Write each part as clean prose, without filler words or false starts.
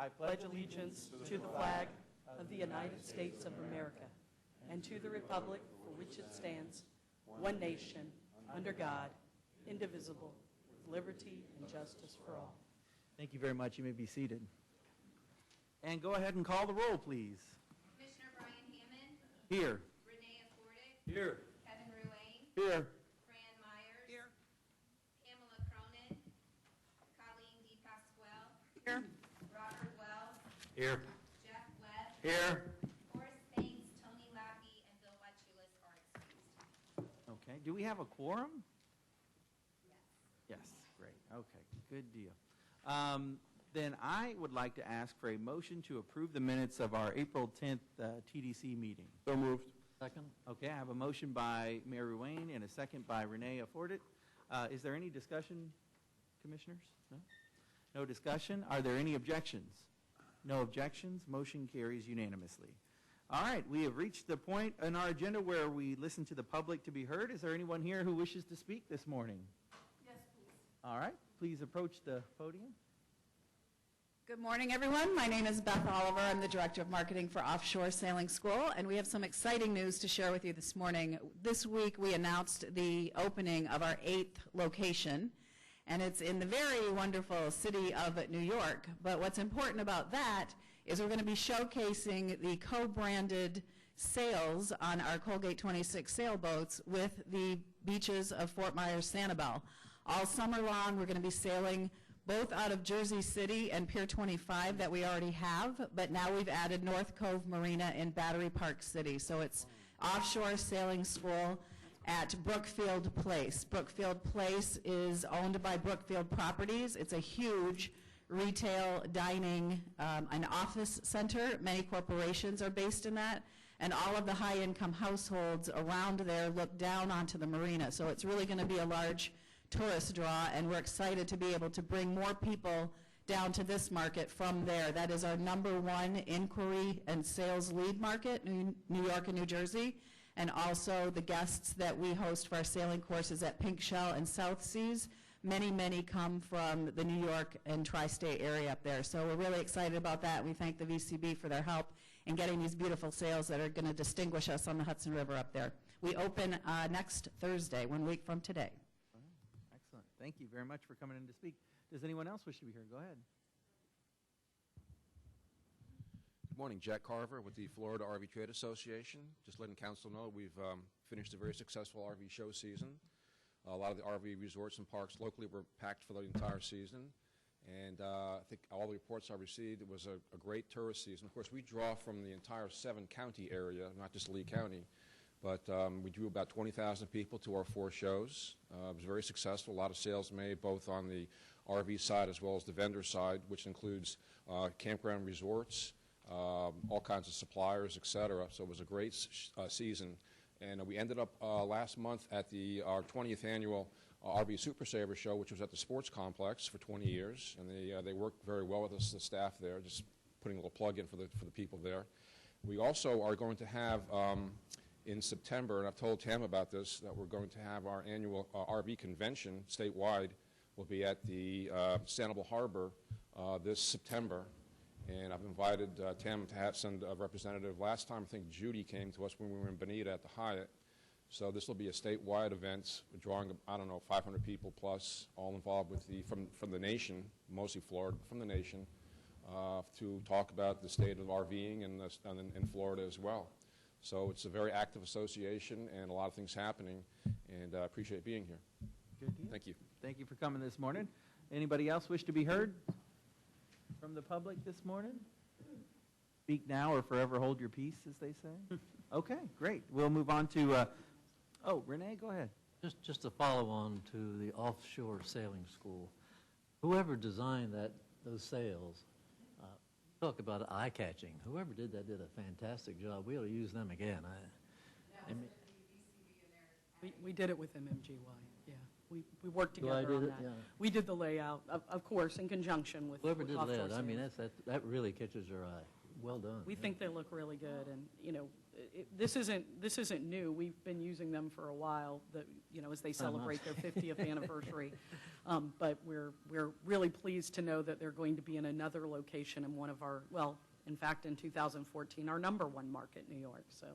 I pledge allegiance to the flag of the United States of America and to the republic for which it stands, one nation, under God, indivisible, with liberty and justice for all. Thank you very much. You may be seated. And go ahead and call the roll, please. Commissioner Brian Hammond. Here. Renee Afforded. Here. Kevin Ruane. Here. Fran Myers. Here. Pamela Cronin. Colleen DePasquale. Here. Robert Wells. Here. Jeff Webb. Here. Horace Banks, Tony Lappy, and Bill Wachulis are excused. Okay. Do we have a quorum? Yes. Yes. Great. Okay. Good deal. Then I would like to ask for a motion to approve the minutes of our April 10th TDC meeting. So moved. Second? Okay, I have a motion by Mayor Ruane and a second by Renee Afforded. Is there any discussion, commissioners? No? No discussion? Are there any objections? No objections. Motion carries unanimously. All right, we have reached the point in our agenda where we listen to the public to be heard. Is there anyone here who wishes to speak this morning? Yes, please. All right, please approach the podium. Good morning, everyone. My name is Beth Oliver. I'm the Director of Marketing for Offshore Sailing School, and we have some exciting news to share with you this morning. This week, we announced the opening of our 8th location, and it's in the very wonderful city of New York. But what's important about that is we're going to be showcasing the co-branded sails on our Colgate 26 sailboats with the beaches of Fort Myers, Sanibel. All summer long, we're going to be sailing both out of Jersey City and Pier 25 that we already have, but now we've added North Cove Marina in Battery Park City. So it's offshore sailing school at Brookfield Place. Brookfield Place is owned by Brookfield Properties. It's a huge retail, dining, and office center. Many corporations are based in that, and all of the high-income households around there look down onto the marina. So it's really going to be a large tourist draw, and we're excited to be able to bring more people down to this market from there. That is our #1 inquiry and sales lead market, New York and New Jersey, and also the guests that we host for our sailing courses at Pink Shell and South Seas. Many, many come from the New York and tri-state area up there. So we're really excited about that. We thank the VCB for their help in getting these beautiful sails that are going to distinguish us on the Hudson River up there. We open next Thursday, 1 week from today. Excellent. Thank you very much for coming in to speak. Does anyone else wish to be here? Go ahead. Good morning, Jack Carver with the Florida RV Trade Association. Just letting council know we've finished a very successful RV show season. A lot of the RV resorts and parks locally were packed for the entire season. And I think all the reports I received, it was a great tourist season. Of course, we draw from the entire 7-county area, not just Lee County. But we drew about 20,000 people to our 4 shows. It was very successful. A lot of sales made both on the RV side as well as the vendor side, which includes campground resorts, all kinds of suppliers, et cetera. So it was a great season. And we ended up last month at our 20th annual RV Super Saver Show, which was at the sports complex for 20 years. And they worked very well with us, the staff there, just putting a little plug in for the people there. We also are going to have in September, and I've told Tam about this, that we're going to have our annual RV convention statewide. Will be at the Sanibel Harbor this September. And I've invited Tam to send a representative. Last time, I think Judy came to us when we were in Bonita at the Hyatt. So this will be a statewide event, drawing, I don't know, 500 people plus, all involved with from the nation, mostly Florida, from the nation, to talk about the state of RVing in Florida as well. So it's a very active association and a lot of things happening, and I appreciate being here. Good deal. Thank you. Thank you for coming this morning. Anybody else wish to be heard from the public this morning? Speak now or forever hold your peace, as they say. Okay, great. We'll move on to, Renee, go ahead. Just a follow-on to the offshore sailing school. Whoever designed those sails, talk about eye-catching. Whoever did that did a fantastic job. We ought to use them again. We did it with MMGY, yeah. We worked together did on it? that. Yeah. We did the layout, of course, in conjunction with Whoever did Offshore that, I mean, Sailors. that really catches your eye. well done. We yeah. think they look really good, and, this isn't new. We've been using them for a while, as they celebrate their 50th anniversary. But we're really pleased to know that they're going to be in another location in one of our, in fact, in 2014, our #1 market, New York, so,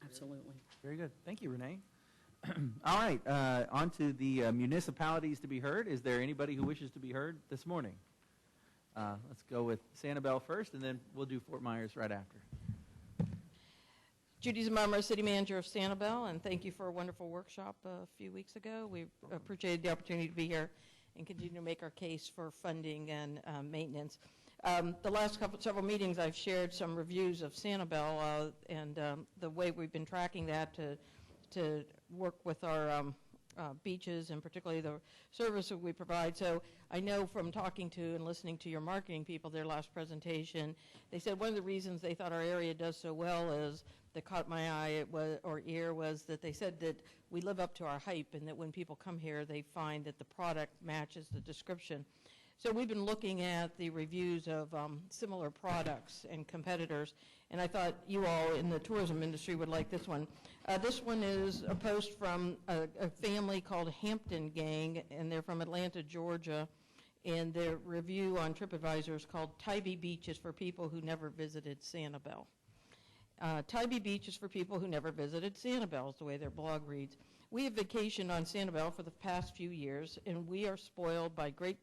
absolutely. Very good. Thank you, Renee. All right, on to the municipalities to be heard. Is there anybody who wishes to be heard this morning? Let's go with Sanibel first, and then we'll do Fort Myers right after. Judy Zamummer, City Manager of Sanibel, and thank you for a wonderful workshop a few weeks ago. We appreciated the opportunity to be here and continue to make our case for funding and maintenance. The last several meetings, I've shared some reviews of Sanibel and the way we've been tracking that to work with our beaches and particularly the service that we provide. So I know from talking to and listening to your marketing people, their last presentation, they said one of the reasons they thought our area does so well is, that caught my eye or ear, was that they said that we live up to our hype and that when people come here, they find that the product matches the description. So we've been looking at the reviews of similar products and competitors, and I thought you all in the tourism industry would like this one. This one is a post from a family called Hampton Gang, and they're from Atlanta, Georgia, and their review on TripAdvisor is called Tybee Beach is for people who never visited Sanibel. Tybee Beach is for people who never visited Sanibel, is the way their blog reads. We have vacationed on Sanibel for the past few years, and we are spoiled by great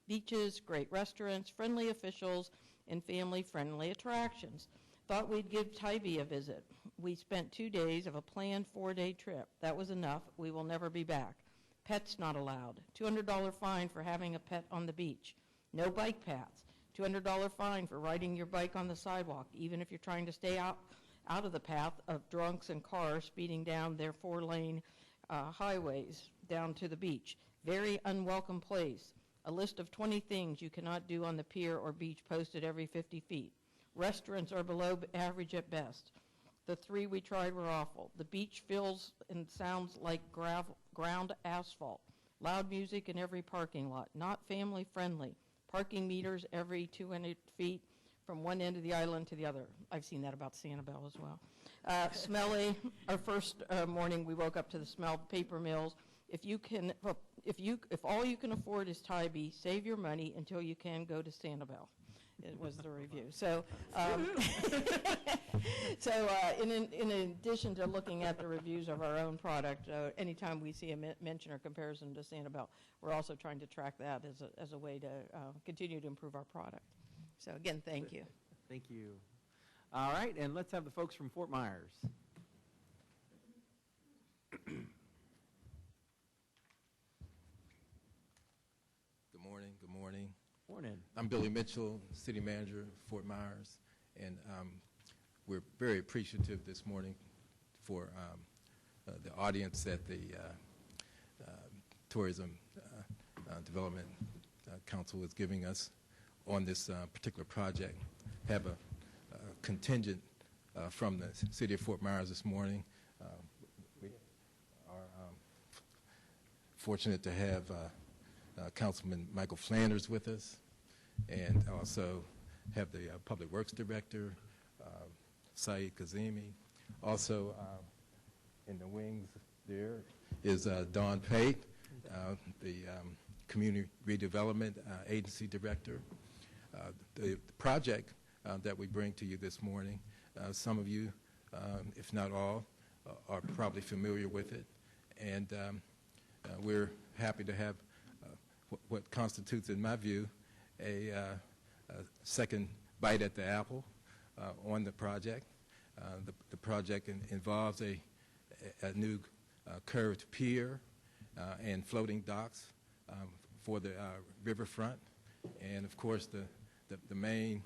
beaches, great restaurants, friendly officials, and family-friendly attractions. Thought we'd give Tybee a visit. We spent 2 days of a planned 4-day trip. That was enough. We will never be back. Pets not allowed. $200 fine for having a pet on the beach. No bike paths. $200 fine for riding your bike on the sidewalk, even if you're trying to stay out of the path of drunks and cars speeding down their 4-lane highways down to the beach. Very unwelcome place. A list of 20 things you cannot do on the pier or beach posted every 50 feet. Restaurants are below average at best. The 3 we tried were awful. The beach feels and sounds like ground asphalt. Loud music in every parking lot. Not family friendly. Parking meters every 200 feet from one end of the island to the other. I've seen that about Sanibel as well. Smelly. Our first morning we woke up to the smell of paper mills. If all you can afford is Tybee, save your money until you can go to Sanibel. It was the review. So, in addition to looking at the reviews of our own product, anytime we see a mention or comparison to Sanibel, we're also trying to track that as a way to continue to improve our product. So again, thank you. Thank you. All right, and let's have the folks from Fort Myers. Good morning. Good morning. Morning. I'm Billy Mitchell, City Manager of Fort Myers, and we're very appreciative this morning for the audience that the Tourism Development Council is giving us on this particular project. Have a contingent from the City of Fort Myers this morning. We are fortunate to have Councilman Michael Flanders with us, and also have the Public Works Director, Saeed Kazemi. Also in the wings there is Dawn Pate, the Community Redevelopment Agency Director. The project that we bring to you this morning, some of you, if not all, are probably familiar with it, and we're happy to have what constitutes, in my view, a second bite at the apple on the project. The project involves a new curved pier and floating docks for the riverfront, and of course the main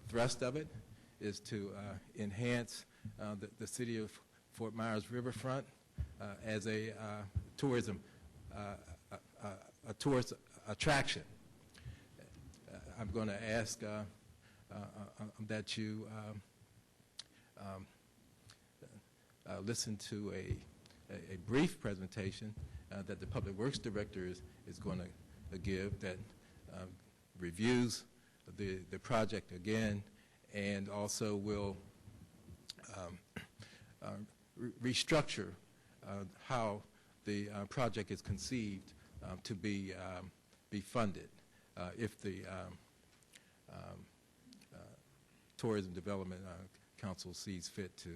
thrust of it is to enhance the City of Fort Myers riverfront as a tourist attraction. I'm going to ask that you listen to a brief presentation that the Public Works Director is going to give that reviews the project again, and also will restructure how the project is conceived to be funded if the Tourism Development Council sees fit to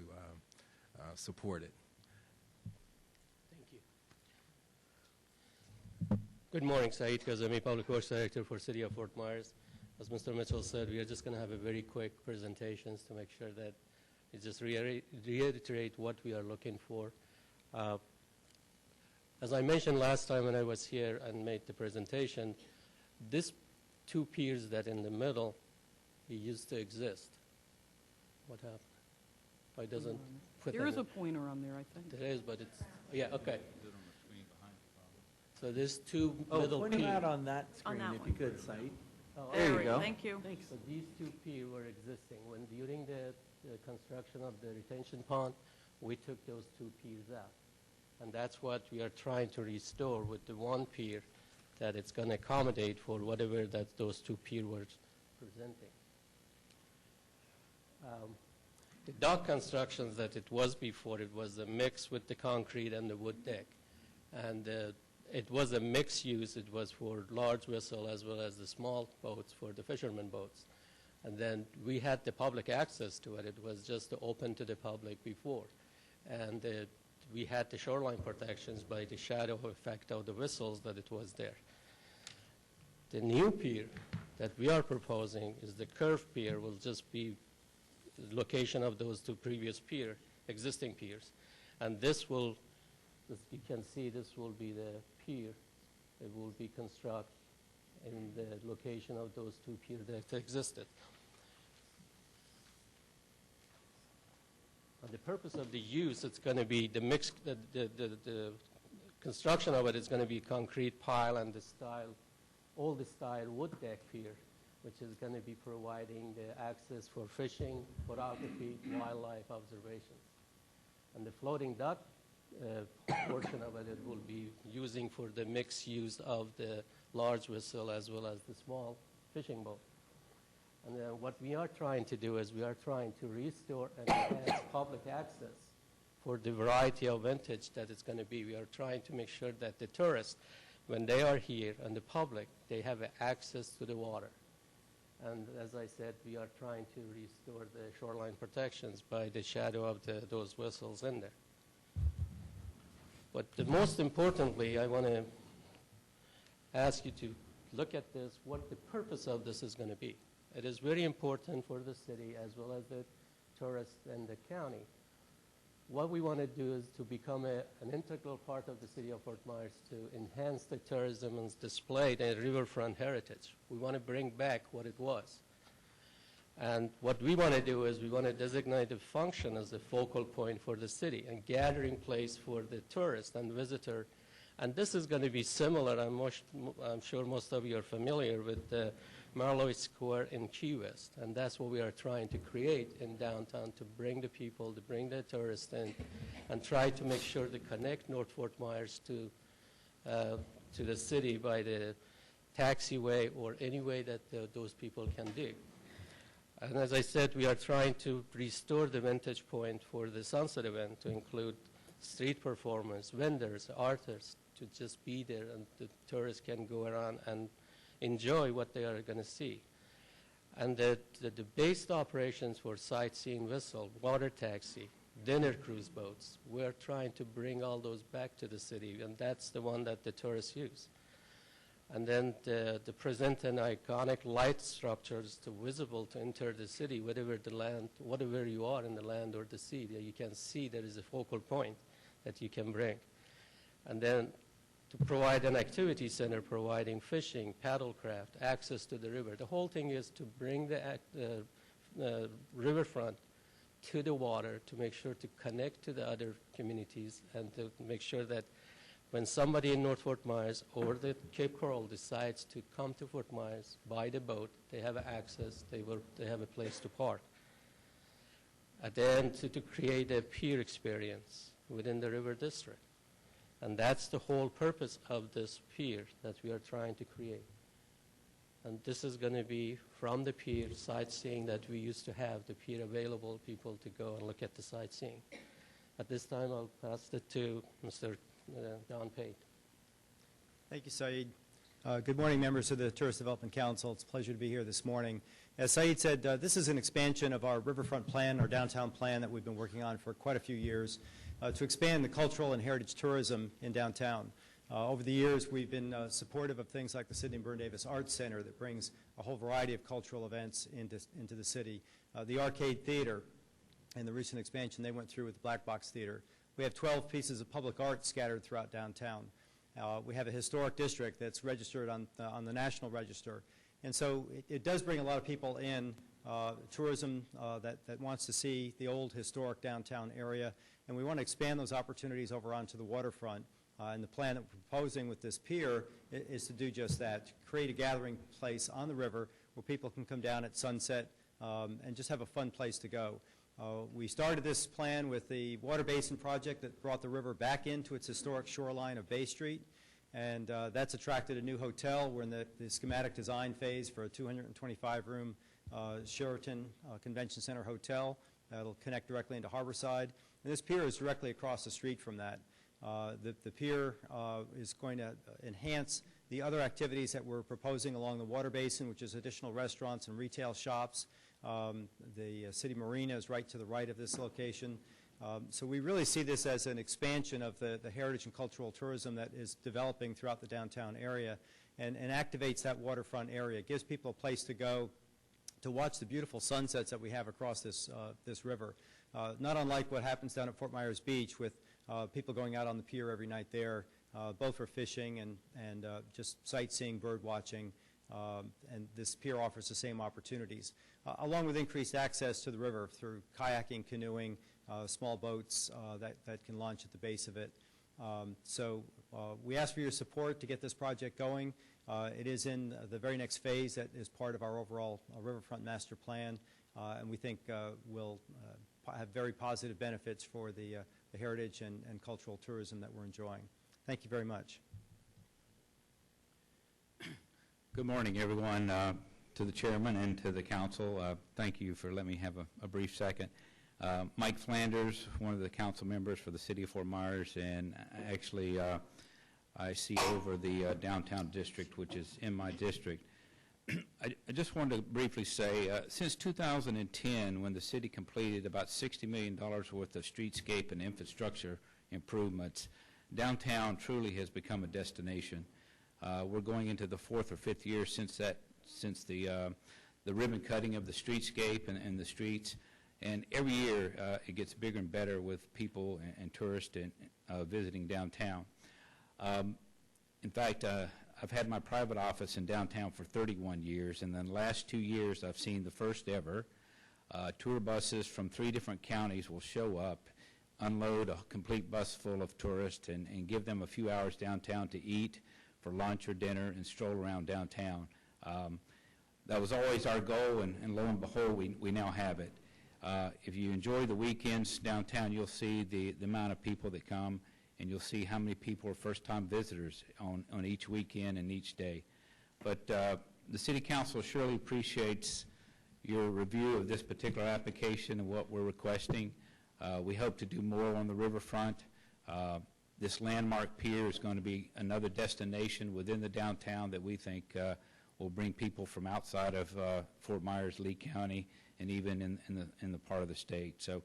support it. Thank you. Good morning, Saeed Kazemi, Public Works Director for City of Fort Myers. As Mr. Mitchell said, we are just going to have a very quick presentations to make sure that we just reiterate what we are looking for. As I mentioned last time when I was here and made the presentation, these two piers that in the middle, it used to exist. What happened? Why doesn't put There that is in? a pointer on there, I think. There is, but it's, yeah, okay. So there's two middle Point them piers. out on that On screen that if one. you could, Said. Oh, There you we go. Thank you. Thanks. So these two piers were existing. When during the construction of the retention pond, we took those two piers out. And that's what we are trying to restore with the one pier, that it's going to accommodate for whatever that those two piers were presenting. The dock constructions that it was before, it was a mix with the concrete and the wood deck. And it was a mixed use. It was for large vessel as well as the small boats, for the fishermen boats. And then we had the public access to it. It was just open to the public before. And we had the shoreline protections by the shadow effect of the vessels that it was there. The new pier that we are proposing is the curved pier, will just be the location of those two previous existing piers. And this will, as you can see, this will be the pier. It will be constructed in the location of those two piers that existed. And the purpose of the use, it's going to be the mix, the construction of it is going to be concrete pile and the style, all the style wood deck pier, which is going to be providing the access for fishing, photography, wildlife observations. And the floating dock portion of it will be using for the mixed use of the large vessel as well as the small fishing boat. And what we are trying to do is we are trying to restore and enhance public access for the variety of vintage that it's going to be. We are trying to make sure that the tourists, when they are here and the public, they have access to the water. And as I said, we are trying to restore the shoreline protections by the shadow of those vessels in there. But the most importantly, I want to ask you to look at this, what the purpose of this is going to be. It is very important for the city as well as the tourists and the county. What we want to do is to become an integral part of the city of Fort Myers to enhance the tourism and display the riverfront heritage. We want to bring back what it was. And what we want to do is we want to designate a function as a focal point for the city and gathering place for the tourist and visitor. And this is going to be similar, I'm sure most of you are familiar with the Marlowe Square in Key West. And that's what we are trying to create in downtown, to bring the people, to bring the tourists in, and try to make sure to connect North Fort Myers to the city by the taxiway or any way that those people can do. And as I said, we are trying to restore the vantage point for the sunset event to include street performers, vendors, artists, to just be there, and the tourists can go around and enjoy what they are going to see. And the based operations for sightseeing vessel, water taxi, dinner cruise boats, we're trying to bring all those back to the city, and that's the one that the tourists use. And then the present and iconic light structures to visible to enter the city, whatever the land, whatever you are in the land or the sea, that you can see there is a focal point that you can bring. And then to provide an activity center providing fishing, paddlecraft, access to the river. The whole thing is to bring the riverfront to the water to make sure to connect to the other communities and to make sure that when somebody in North Fort Myers or the Cape Coral decides to come to Fort Myers by the boat, they have access, they have a place to park. And then to create a pier experience within the river district. And that's the whole purpose of this pier that we are trying to create. And this is going to be from the pier, sightseeing that we used to have, the pier available, people to go and look at the sightseeing. At this time, I'll pass it to Mr. Don Pate. Thank you, Saeed. Good morning, members of the Tourist Development Council. It's a pleasure to be here this morning. As Saeed said, this is an expansion of our riverfront plan, our downtown plan that we've been working on for quite a few years to expand the cultural and heritage tourism in downtown. Over the years, we've been supportive of things like the Sidney Byrne Davis Arts Center that brings a whole variety of cultural events into the city. The Arcade Theater and the recent expansion they went through with the Black Box Theater. We have 12 pieces of public art scattered throughout downtown. We have a historic district that's registered on the National Register. And so it does bring a lot of people in, tourism that wants to see the old historic downtown area. And we want to expand those opportunities over onto the waterfront. And the plan that we're proposing with this pier is to do just that, to create a gathering place on the river where people can come down at sunset and just have a fun place to go. We started this plan with the water basin project that brought the river back into its historic shoreline of Bay Street, and that's attracted a new hotel. We're in the schematic design phase for a 225-room Sheraton Convention Center hotel that'll connect directly into Harborside. And this pier is directly across the street from that. The pier is going to enhance the other activities that we're proposing along the water basin, which is additional restaurants and retail shops. The city marina is right to the right of this location. So we really see this as an expansion of the heritage and cultural tourism that is developing throughout the downtown area and activates that waterfront area. It gives people a place to go to watch the beautiful sunsets that we have across this river. Not unlike what happens down at Fort Myers Beach with people going out on the pier every night there, both for fishing and just sightseeing, bird watching, and this pier offers the same opportunities, along with increased access to the river through kayaking, canoeing, small boats that can launch at the base of it. So we ask for your support to get this project going. It is in the very next phase that is part of our overall riverfront master plan, and we think will have very positive benefits for the heritage and cultural tourism that we're enjoying. Thank you very much. Good morning, everyone. To the chairman and to the council, thank you for letting me have a brief second. Mike Flanders, one of the council members for the city of Fort Myers, and actually I see over the downtown district, which is in my district. I just wanted to briefly say, since 2010, when the city completed about $60 million worth of streetscape and infrastructure improvements, downtown truly has become a destination. We're going into the 4th or 5th year since the ribbon cutting of the streetscape and the streets, and every year it gets bigger and better with people and tourists visiting downtown. In fact, I've had my private office in downtown for 31 years, and then the last 2 years I've seen the first ever tour buses from 3 different counties will show up, unload a complete bus full of tourists, and give them a few hours downtown to eat for lunch or dinner and stroll around downtown. That was always our goal, and lo and behold, we now have it. If you enjoy the weekends downtown, you'll see the amount of people that come, and you'll see how many people are first-time visitors on each weekend and each day. But the City Council surely appreciates your review of this particular application and what we're requesting. We hope to do more on the riverfront. This landmark pier is going to be another destination within the downtown that we think will bring people from outside of Fort Myers, Lee County, and even in the part of the state. So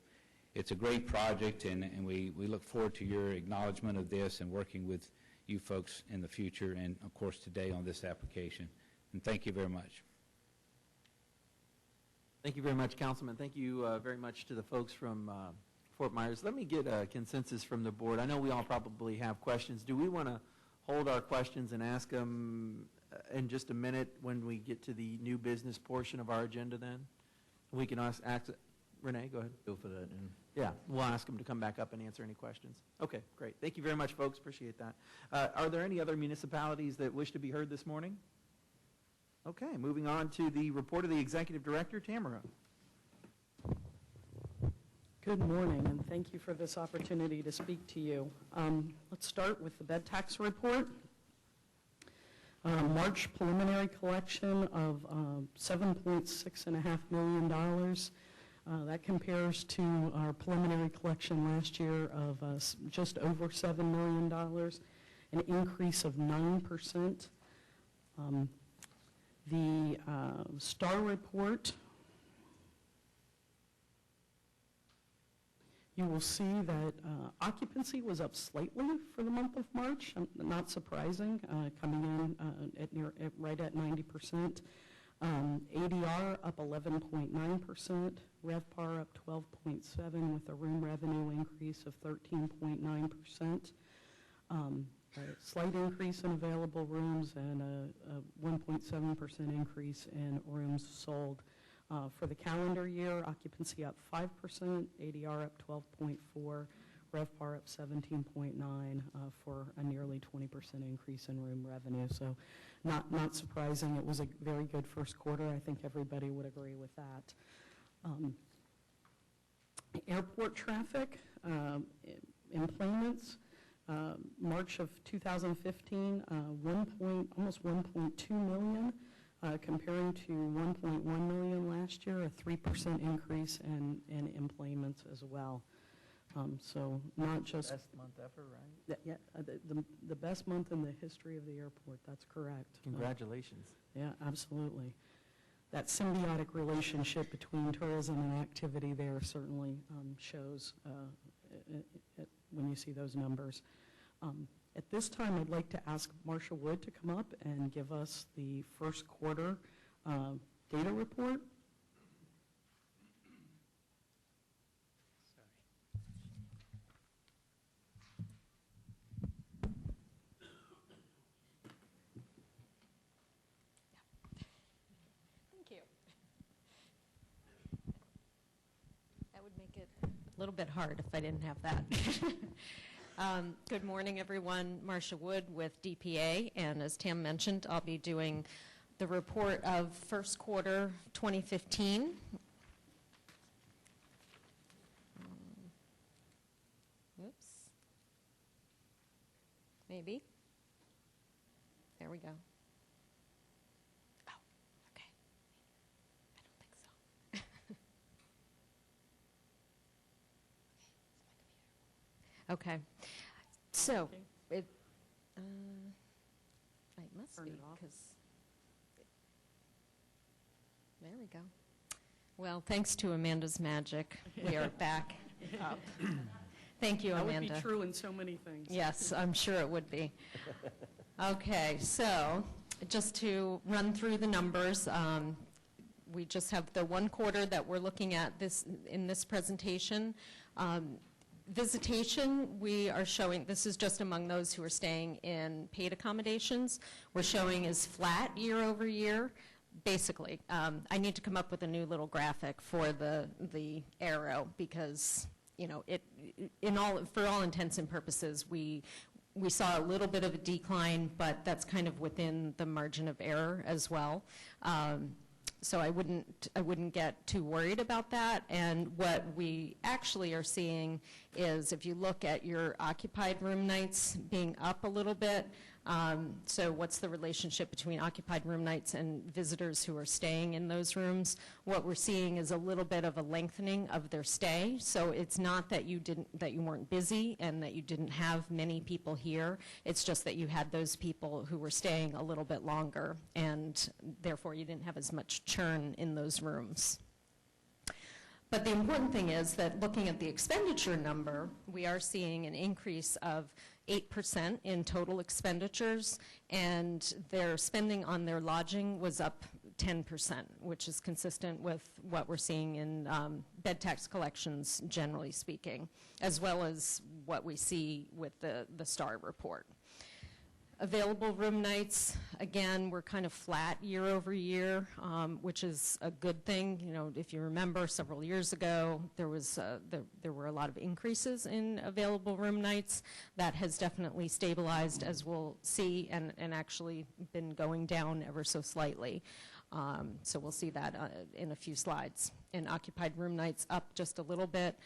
it's a great project, and we look forward to your acknowledgement of this and working with you folks in the future and, of course, today on this application. And thank you very much. Thank you very much, Councilman. Thank you very much to the folks from Fort Myers. Let me get a consensus from the board. I know we all probably have questions. Do we want to hold our questions and ask them in just a minute when we get to the new business portion of our agenda then? We can ask Renee, go ahead. Go for that. Yeah, we'll ask them to come back up and answer any questions. Okay, great. Thank you very much, folks. Appreciate that. Are there any other municipalities that wish to be heard this morning? Okay, moving on to the report of the Executive Director, Tamara. Good morning, and thank you for this opportunity to speak to you. Let's start with the bed tax report. March preliminary collection of $7.6.5 million. That compares to our preliminary collection last year of just over $7 million, an increase of 9%. The STAR report, you will see that occupancy was up slightly for the month of March, not surprising, coming in right at 90%. ADR up 11.9%, RevPAR up 12.7% with a room revenue increase of 13.9%. A slight increase in available rooms and a 1.7% increase in rooms sold. For the calendar year, occupancy up 5%, ADR up 12.4%, RevPAR up 17.9% for a nearly 20% increase in room revenue. So not surprising. It was a very good first quarter. I think everybody would agree with that. Airport traffic, employments, March of 2015, almost 1.2 million, comparing to 1.1 million last year, a 3% increase in employments as well. So not just... Best month ever, right? Yeah, the best month in the history of the airport, that's correct. Congratulations. Yeah, absolutely. That symbiotic relationship between tourism and activity there certainly shows when you see those numbers. At this time, I'd like to ask Marsha Wood to come up and give us the first quarter data report. Thank you. That would make it a little bit hard if I didn't have that. Good morning, everyone. Marsha Wood with DPA, and as Tam mentioned, I'll be doing the report of first quarter 2015. Oops. Maybe. There we go. Oh, okay. I don't think so. Okay, so it must Turn be it off. because there we go. Well, thanks to Amanda's magic, we are back up. Thank you, Amanda. That would be true in so many things. Yes, I'm sure it would be. Okay, so just to run through the numbers, we just have the one quarter that we're looking at in this presentation. Visitation, we are showing, this is just among those who are staying in paid accommodations, we're showing is flat year over year, basically. I need to come up with a new little graphic for the arrow because, you know, for all intents and purposes, we saw a little bit of a decline, but that's kind of within the margin of error as well. So I wouldn't get too worried about that. And what we actually are seeing is if you look at your occupied room nights being up a little bit, so what's the relationship between occupied room nights and visitors who are staying in those rooms? What we're seeing is a little bit of a lengthening of their stay. So it's not that you weren't busy and that you didn't have many people here. It's just that you had those people who were staying a little bit longer, and therefore you didn't have as much churn in those rooms. But the important thing is that looking at the expenditure number, we are seeing an increase of 8% in total expenditures, and their spending on their lodging was up 10%, which is consistent with what we're seeing in bed tax collections, generally speaking, as well as what we see with the STAR report. Available room nights, again, we're kind of flat year over year, which is a good thing. You know, if you remember several years ago, there were a lot of increases in available room nights. That has definitely stabilized, as we'll see, and actually been going down ever so slightly. So we'll see that in a few slides. And occupied room nights up just a little bit.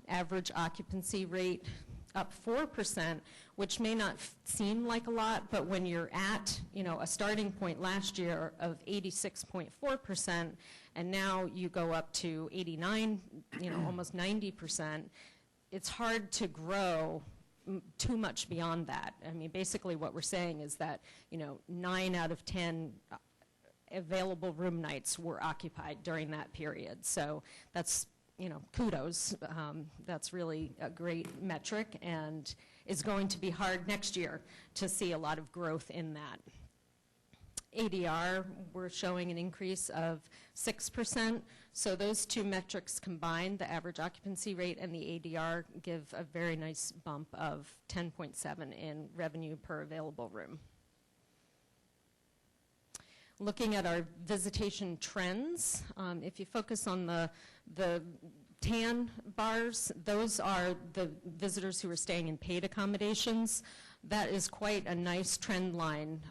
Average occupancy rate up 4%, which may not seem like a lot, but when you're at, a starting point last year of 86.4%, and now you go up to 89, almost 90%, it's hard to grow too much beyond that. I mean, basically what we're saying is that, 9 out of 10 available room nights were occupied during that period. So that's, kudos. That's really a great metric, and it's going to be hard next year to see a lot of growth in that. ADR, we're showing an increase of 6%. So those two metrics combined, the average occupancy rate and the ADR, give a very nice bump of 10.7 in revenue per available room. Looking at our visitation trends, if you focus on the tan bars, those are the visitors who are staying in paid accommodations. That is quite a nice trend line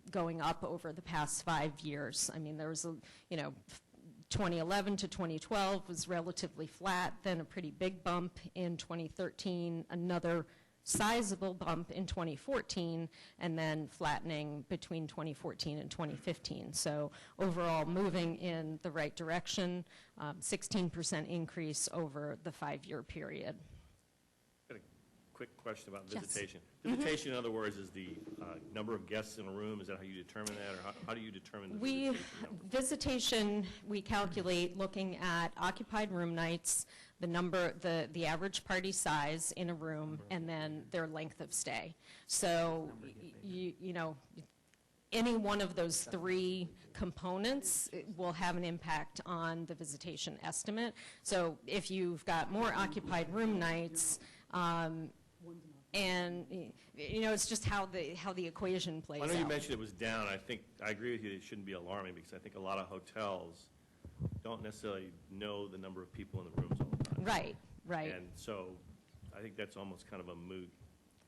going up over the past 5 years. I mean, there was 2011 to 2012 was relatively flat, then a pretty big bump in 2013, another sizable bump in 2014, and then flattening between 2014 and 2015. So overall, moving in the right direction, 16% increase over the 5-year period. Got a quick question about Yes. visitation. Mm-hmm. Visitation, in other words, is the number of guests in a room. Is that how you determine that, or how do you determine the Visitation, we calculate looking at occupied room nights, the number, the average party size in a room, and then their length of stay. So, any one of those 3 components will have an impact on the visitation estimate. So if you've got more occupied room nights, and it's just how the equation plays out. I know you mentioned it was down. I think I agree with you. It shouldn't be alarming because I think a lot of hotels don't necessarily know the number of people in the rooms all the time. Right. And so I think that's almost kind of a moot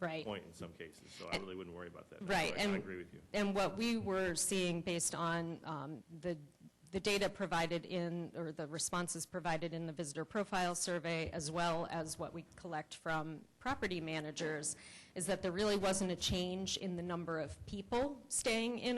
Right. point in some cases. So I really wouldn't worry about that. Right. So I agree with you. And what we were seeing based on the data provided in, or the responses provided in the visitor profile survey, as well as what we collect from property managers, is that there really wasn't a change in the number of people staying in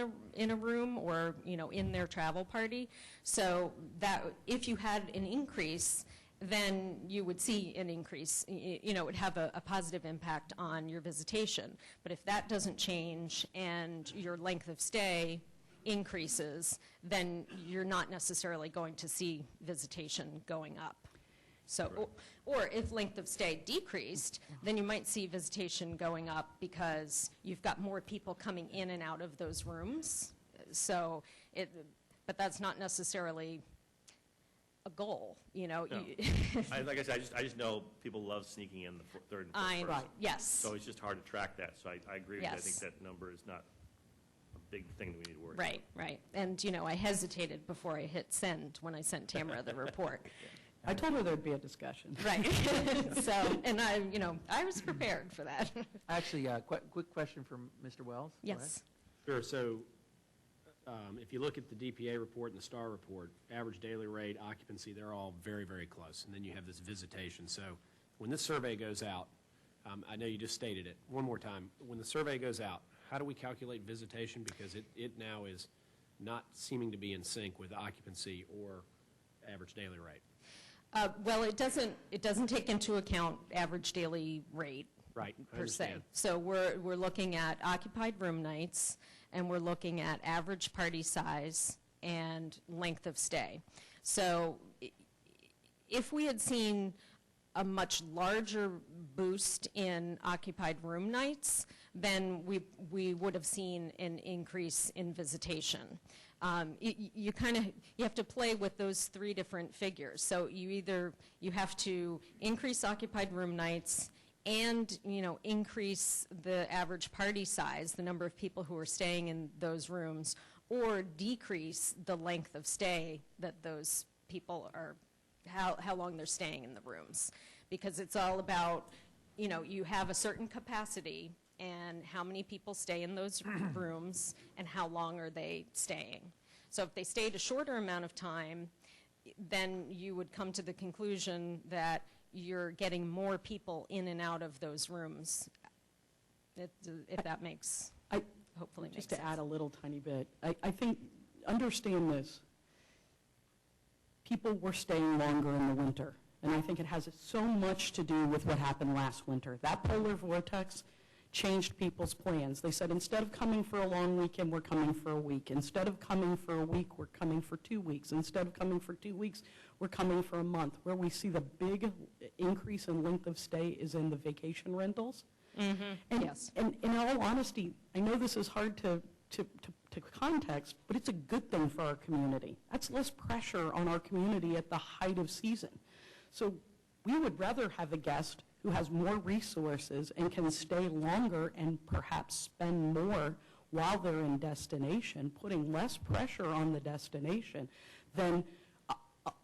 a room or in their travel party. So that if you had an increase, then you would see an increase. It would have a positive impact on your visitation. But if that doesn't change and your length of stay increases, then you're not necessarily going to see visitation going up. So, or if length of stay decreased, then you might see visitation going up because you've got more people coming in and out of those rooms. So, but that's not necessarily a goal, No. Like I said, I just know people love sneaking in the third and fourth person. Yes. So it's just hard to track that. So I agree with you. I Yes. think that number is not a big thing that we need to worry about. Right. And, I hesitated before I hit send when I sent Tamara the report. I told her there'd be a discussion. Right. So, and I was prepared for that. Actually, quick question from Mr. Wells. Go ahead. Yes. Sure. So if you look at the DPA report and the STAR report, average daily rate, occupancy, they're all very, very close. And then you have this visitation. So when this survey goes out, I know you just stated it one more time. When the survey goes out, how do we calculate visitation? Because it now is not seeming to be in sync with occupancy or average daily rate. Well, it doesn't take into account average daily rate. Right, I per se. understand. So we're looking at occupied room nights, and we're looking at average party size and length of stay. So if we had seen a much larger boost in occupied room nights, then we would have seen an increase in visitation. You have to play with those 3 different figures. So you have to increase occupied room nights and increase the average party size, the number of people who are staying in those rooms, or decrease the length of stay that those people are, how long they're staying in the rooms. Because it's all about, you have a certain capacity and how many people stay in those rooms and how long are they staying. So if they stayed a shorter amount of time, then you would come to the conclusion that you're getting more people in and out of those rooms, if that makes, hopefully makes Just sense. to add a little tiny bit, I think, understand this, people were staying longer in the winter, and I think it has so much to do with what happened last winter. That polar vortex changed people's plans. They said, instead of coming for a long weekend, we're coming for a week. Instead of coming for a week, we're coming for 2 weeks. Instead of coming for 2 weeks, we're coming for a month. Where we see the big increase in length of stay is in the vacation rentals. And, Yes. and in all honesty, I know this is hard to context, but it's a good thing for our community. That's less pressure on our community at the height of season. So we would rather have a guest who has more resources and can stay longer and perhaps spend more while they're in destination, putting less pressure on the destination than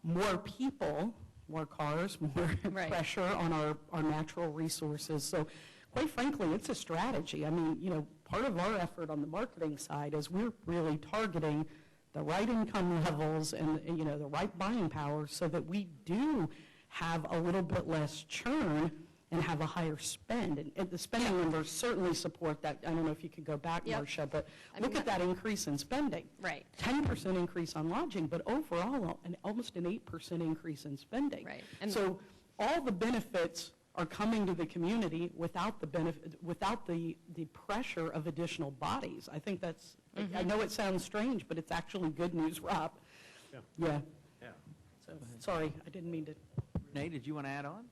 more people, more cars, more pressure on our natural resources. So quite frankly, it's a strategy. I mean, you know, part of our effort on the marketing side is we're really targeting the right income levels and you know, the right buying power so that we do have a little bit less churn and have a higher spend. And the spending numbers certainly support that. I don't know if you could go back, Marcia, but look at that increase in spending. Right. 10% increase on lodging, but overall, almost an 8% increase in spending. Right. And so all the benefits are coming to the community without the benefit, without the pressure of additional bodies. I think that's, I know it sounds strange, but it's actually good news, Rob. Yeah. So, sorry, I didn't mean to. Renee, did you want to add on?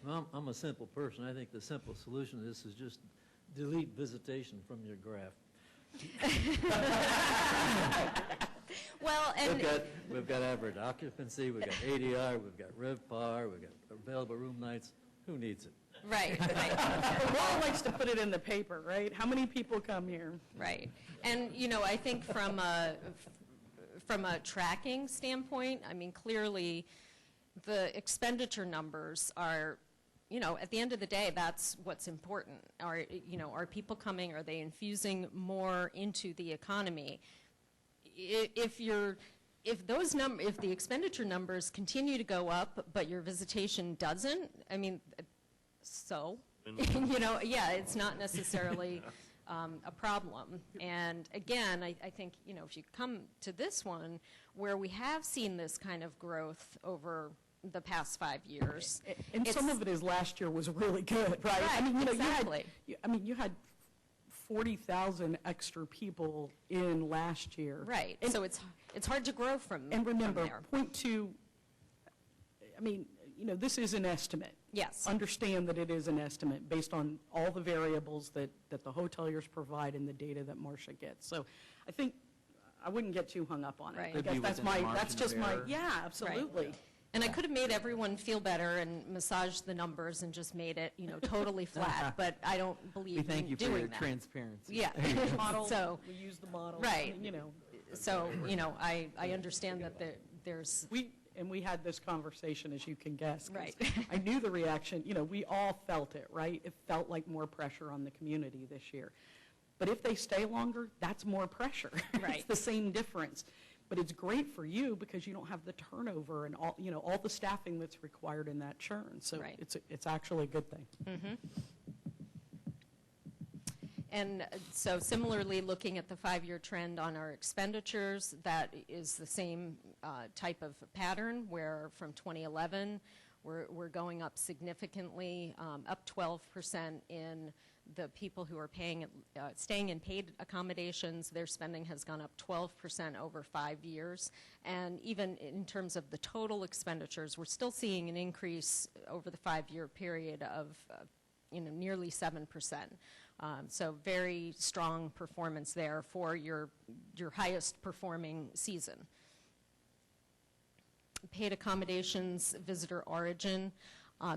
Well, I'm a simple person. I think the simple solution to this is just delete visitation from your graph. Well, and we've got average occupancy, we've got ADR, we've got RevPAR, we've got available room nights. Who needs it? right. Laura likes to put it in the paper, right? How many people come here? Right. And, you know, I think from a tracking standpoint, I mean, clearly the expenditure numbers are, you know, at the end of the day, that's what's important. Are people coming? Are they infusing more into the economy? If the expenditure numbers continue to go up, but your visitation doesn't, I mean, so, you know, yeah, it's not necessarily a problem. And again, I think, you know, if you come to this one, where we have seen this kind of growth over the past 5 years. And some of it is last year was really good, right? Right, I mean, you know, exactly. you had 40,000 extra people in last year. Right, And, so it's hard to grow from and remember, from there. point two, I mean, you know, this is an estimate. Yes. Understand that it is an estimate based on all the variables that the hoteliers provide and the data that Marcia gets. So I think I wouldn't get too hung up on it. Right. I Could guess be that's within the my, that's margin just of my, error. yeah, absolutely. And I could have made everyone feel better and massaged the numbers and just made it, you know, totally flat, but I don't believe We thank you in for doing your that. transparency. Yeah. Model, So, we use the model. right. You know. So, you know, I understand that there's, We had this conversation, as you can guess. 'cause Right. I knew the reaction, you know, we all felt it, right? It felt like more pressure on the community this year. But if they stay longer, that's more pressure. Right. It's the same difference. But it's great for you because you don't have the turnover and all, you know, all the staffing that's required in that churn. So Right. it's actually a good thing. and so similarly, looking at the 5-year trend on our expenditures, that is the same type of pattern where from 2011, we're going up significantly, up 12% in the people who are staying in paid accommodations. Their spending has gone up 12% over 5 years. And even in terms of the total expenditures, we're still seeing an increase over the 5-year period of nearly 7%. So very strong performance there for your highest performing season. Paid accommodations, visitor origin.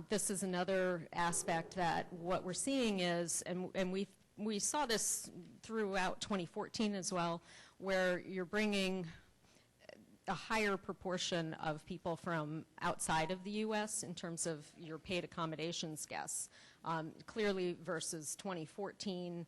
This is another aspect that what we're seeing is, and we saw this throughout 2014 as well, where you're bringing a higher proportion of people from outside of the U.S. in terms of your paid accommodations guests. Clearly versus 2014,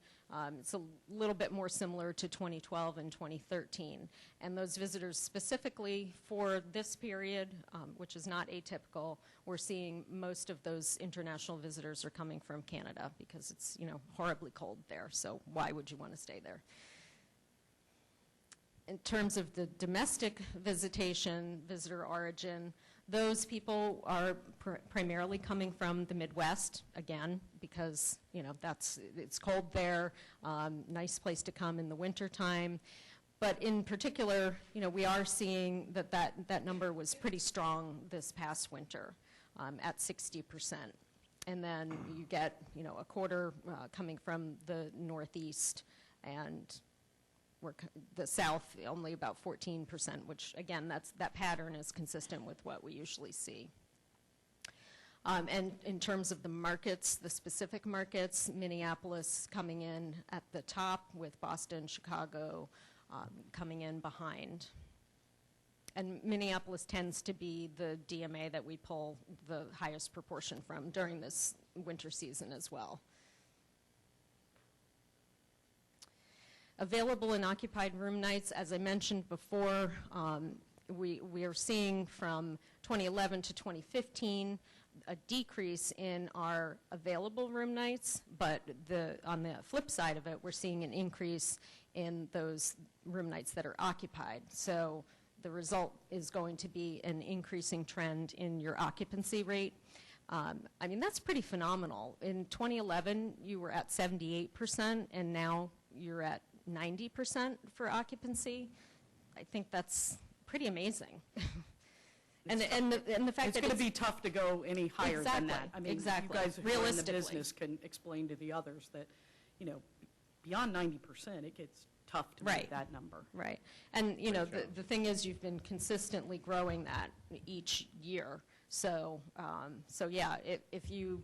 It's a little bit more similar to 2012 and 2013. And those visitors specifically for this period, which is not atypical, we're seeing most of those international visitors are coming from Canada because it's, horribly cold there. So why would you want to stay there? In terms of the domestic visitation, visitor origin, those people are primarily coming from the Midwest, again, because, it's cold there, nice place to come in the wintertime. But in particular, we are seeing that number was pretty strong this past winter at 60%. And then you get, a quarter coming from the Northeast, and the South only about 14%, which again, that pattern is consistent with what we usually see. And in terms of the markets, the specific markets, Minneapolis coming in at the top with Boston, Chicago coming in behind. And Minneapolis tends to be the DMA that we pull the highest proportion from during this winter season as well. Available and occupied room nights, as I mentioned before, we are seeing from 2011 to 2015 a decrease in our available room nights, but on the flip side of it, we're seeing an increase in those room nights that are occupied. So the result is going to be an increasing trend in your occupancy rate. That's pretty phenomenal. In 2011, you were at 78%, and now you're at 90% for occupancy. I think that's pretty amazing. and the fact that it's going to be tough to go any higher than that. Exactly. You guys who are in the Realistically. business can explain to the others that, beyond 90%, it gets tough to make that number. Right. And, the thing is, you've been consistently growing that each year. So, yeah, if you,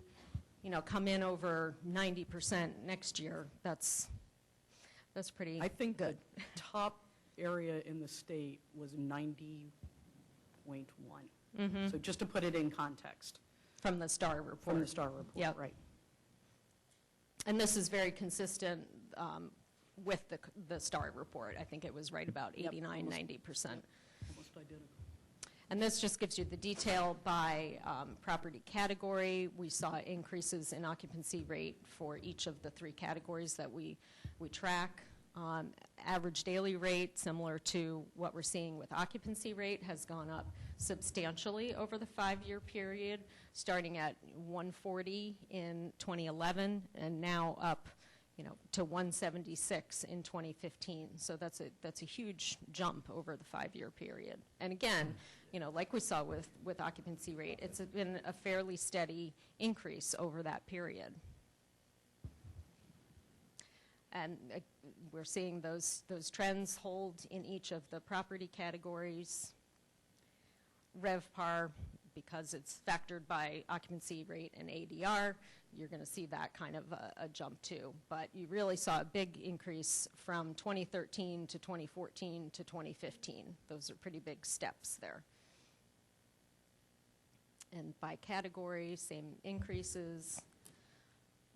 come in over 90% next year, that's pretty I think good. the top area in the state was 90.1. Mm-hmm. So just to put it in context. From the STAR report. From the STAR report, Yep. right. And this is very consistent with the STAR report. I think it was right about 89, 90%. Almost identical. And this just gives you the detail by property category. We saw increases in occupancy rate for each of the three categories that we track. Average daily rate, similar to what we're seeing with occupancy rate, has gone up substantially over the 5-year period, starting at 140 in 2011 and now up to 176 in 2015. So that's a huge jump over the 5-year period. And again, like we saw with occupancy rate, it's been a fairly steady increase over that period. And we're seeing those trends hold in each of the property categories. RevPAR, because it's factored by occupancy rate and ADR, you're going to see that kind of a jump too. But you really saw a big increase from 2013 to 2014 to 2015. Those are pretty big steps there. And by category, same increases.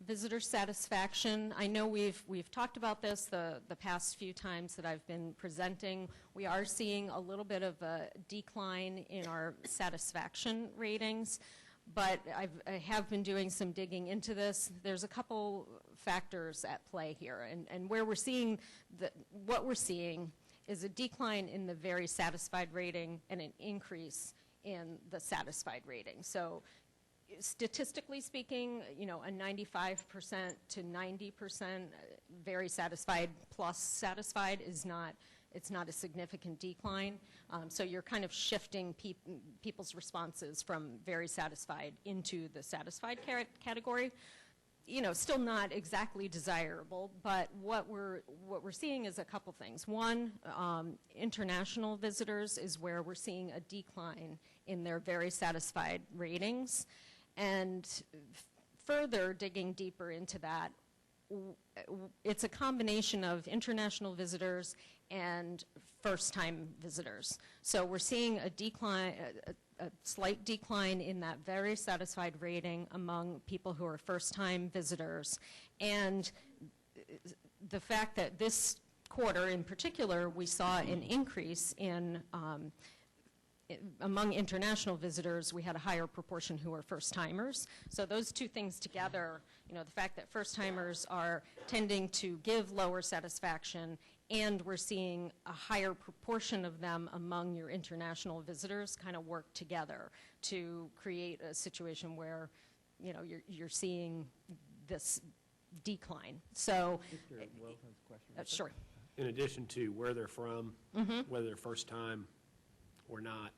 Visitor satisfaction, I know we've talked about this the past few times that I've been presenting. We are seeing a little bit of a decline in our satisfaction ratings, but I have been doing some digging into this. There's a couple factors at play here, and where we're seeing what we're seeing is a decline in the very satisfied rating and an increase in the satisfied rating. So statistically speaking, a 95% to 90% very satisfied plus satisfied is not, it's not a significant decline. So you're kind of shifting people's responses from very satisfied into the satisfied category. Still not exactly desirable, but what we're seeing is a couple things. One, international visitors is where we're seeing a decline in their very satisfied ratings. And further digging deeper into that, it's a combination of international visitors and first-time visitors. So we're seeing a decline, a slight decline in that very satisfied rating among people who are first-time visitors. And the fact that this quarter in particular, we saw an increase in among international visitors, we had a higher proportion who are first-timers. So those two things together, the fact that first-timers are tending to give lower satisfaction, and we're seeing a higher proportion of them among your international visitors kind of work together to create a situation where, you're seeing this decline. So, Mr. Wells has a question. sure. In addition to where they're from, whether they're first time or not,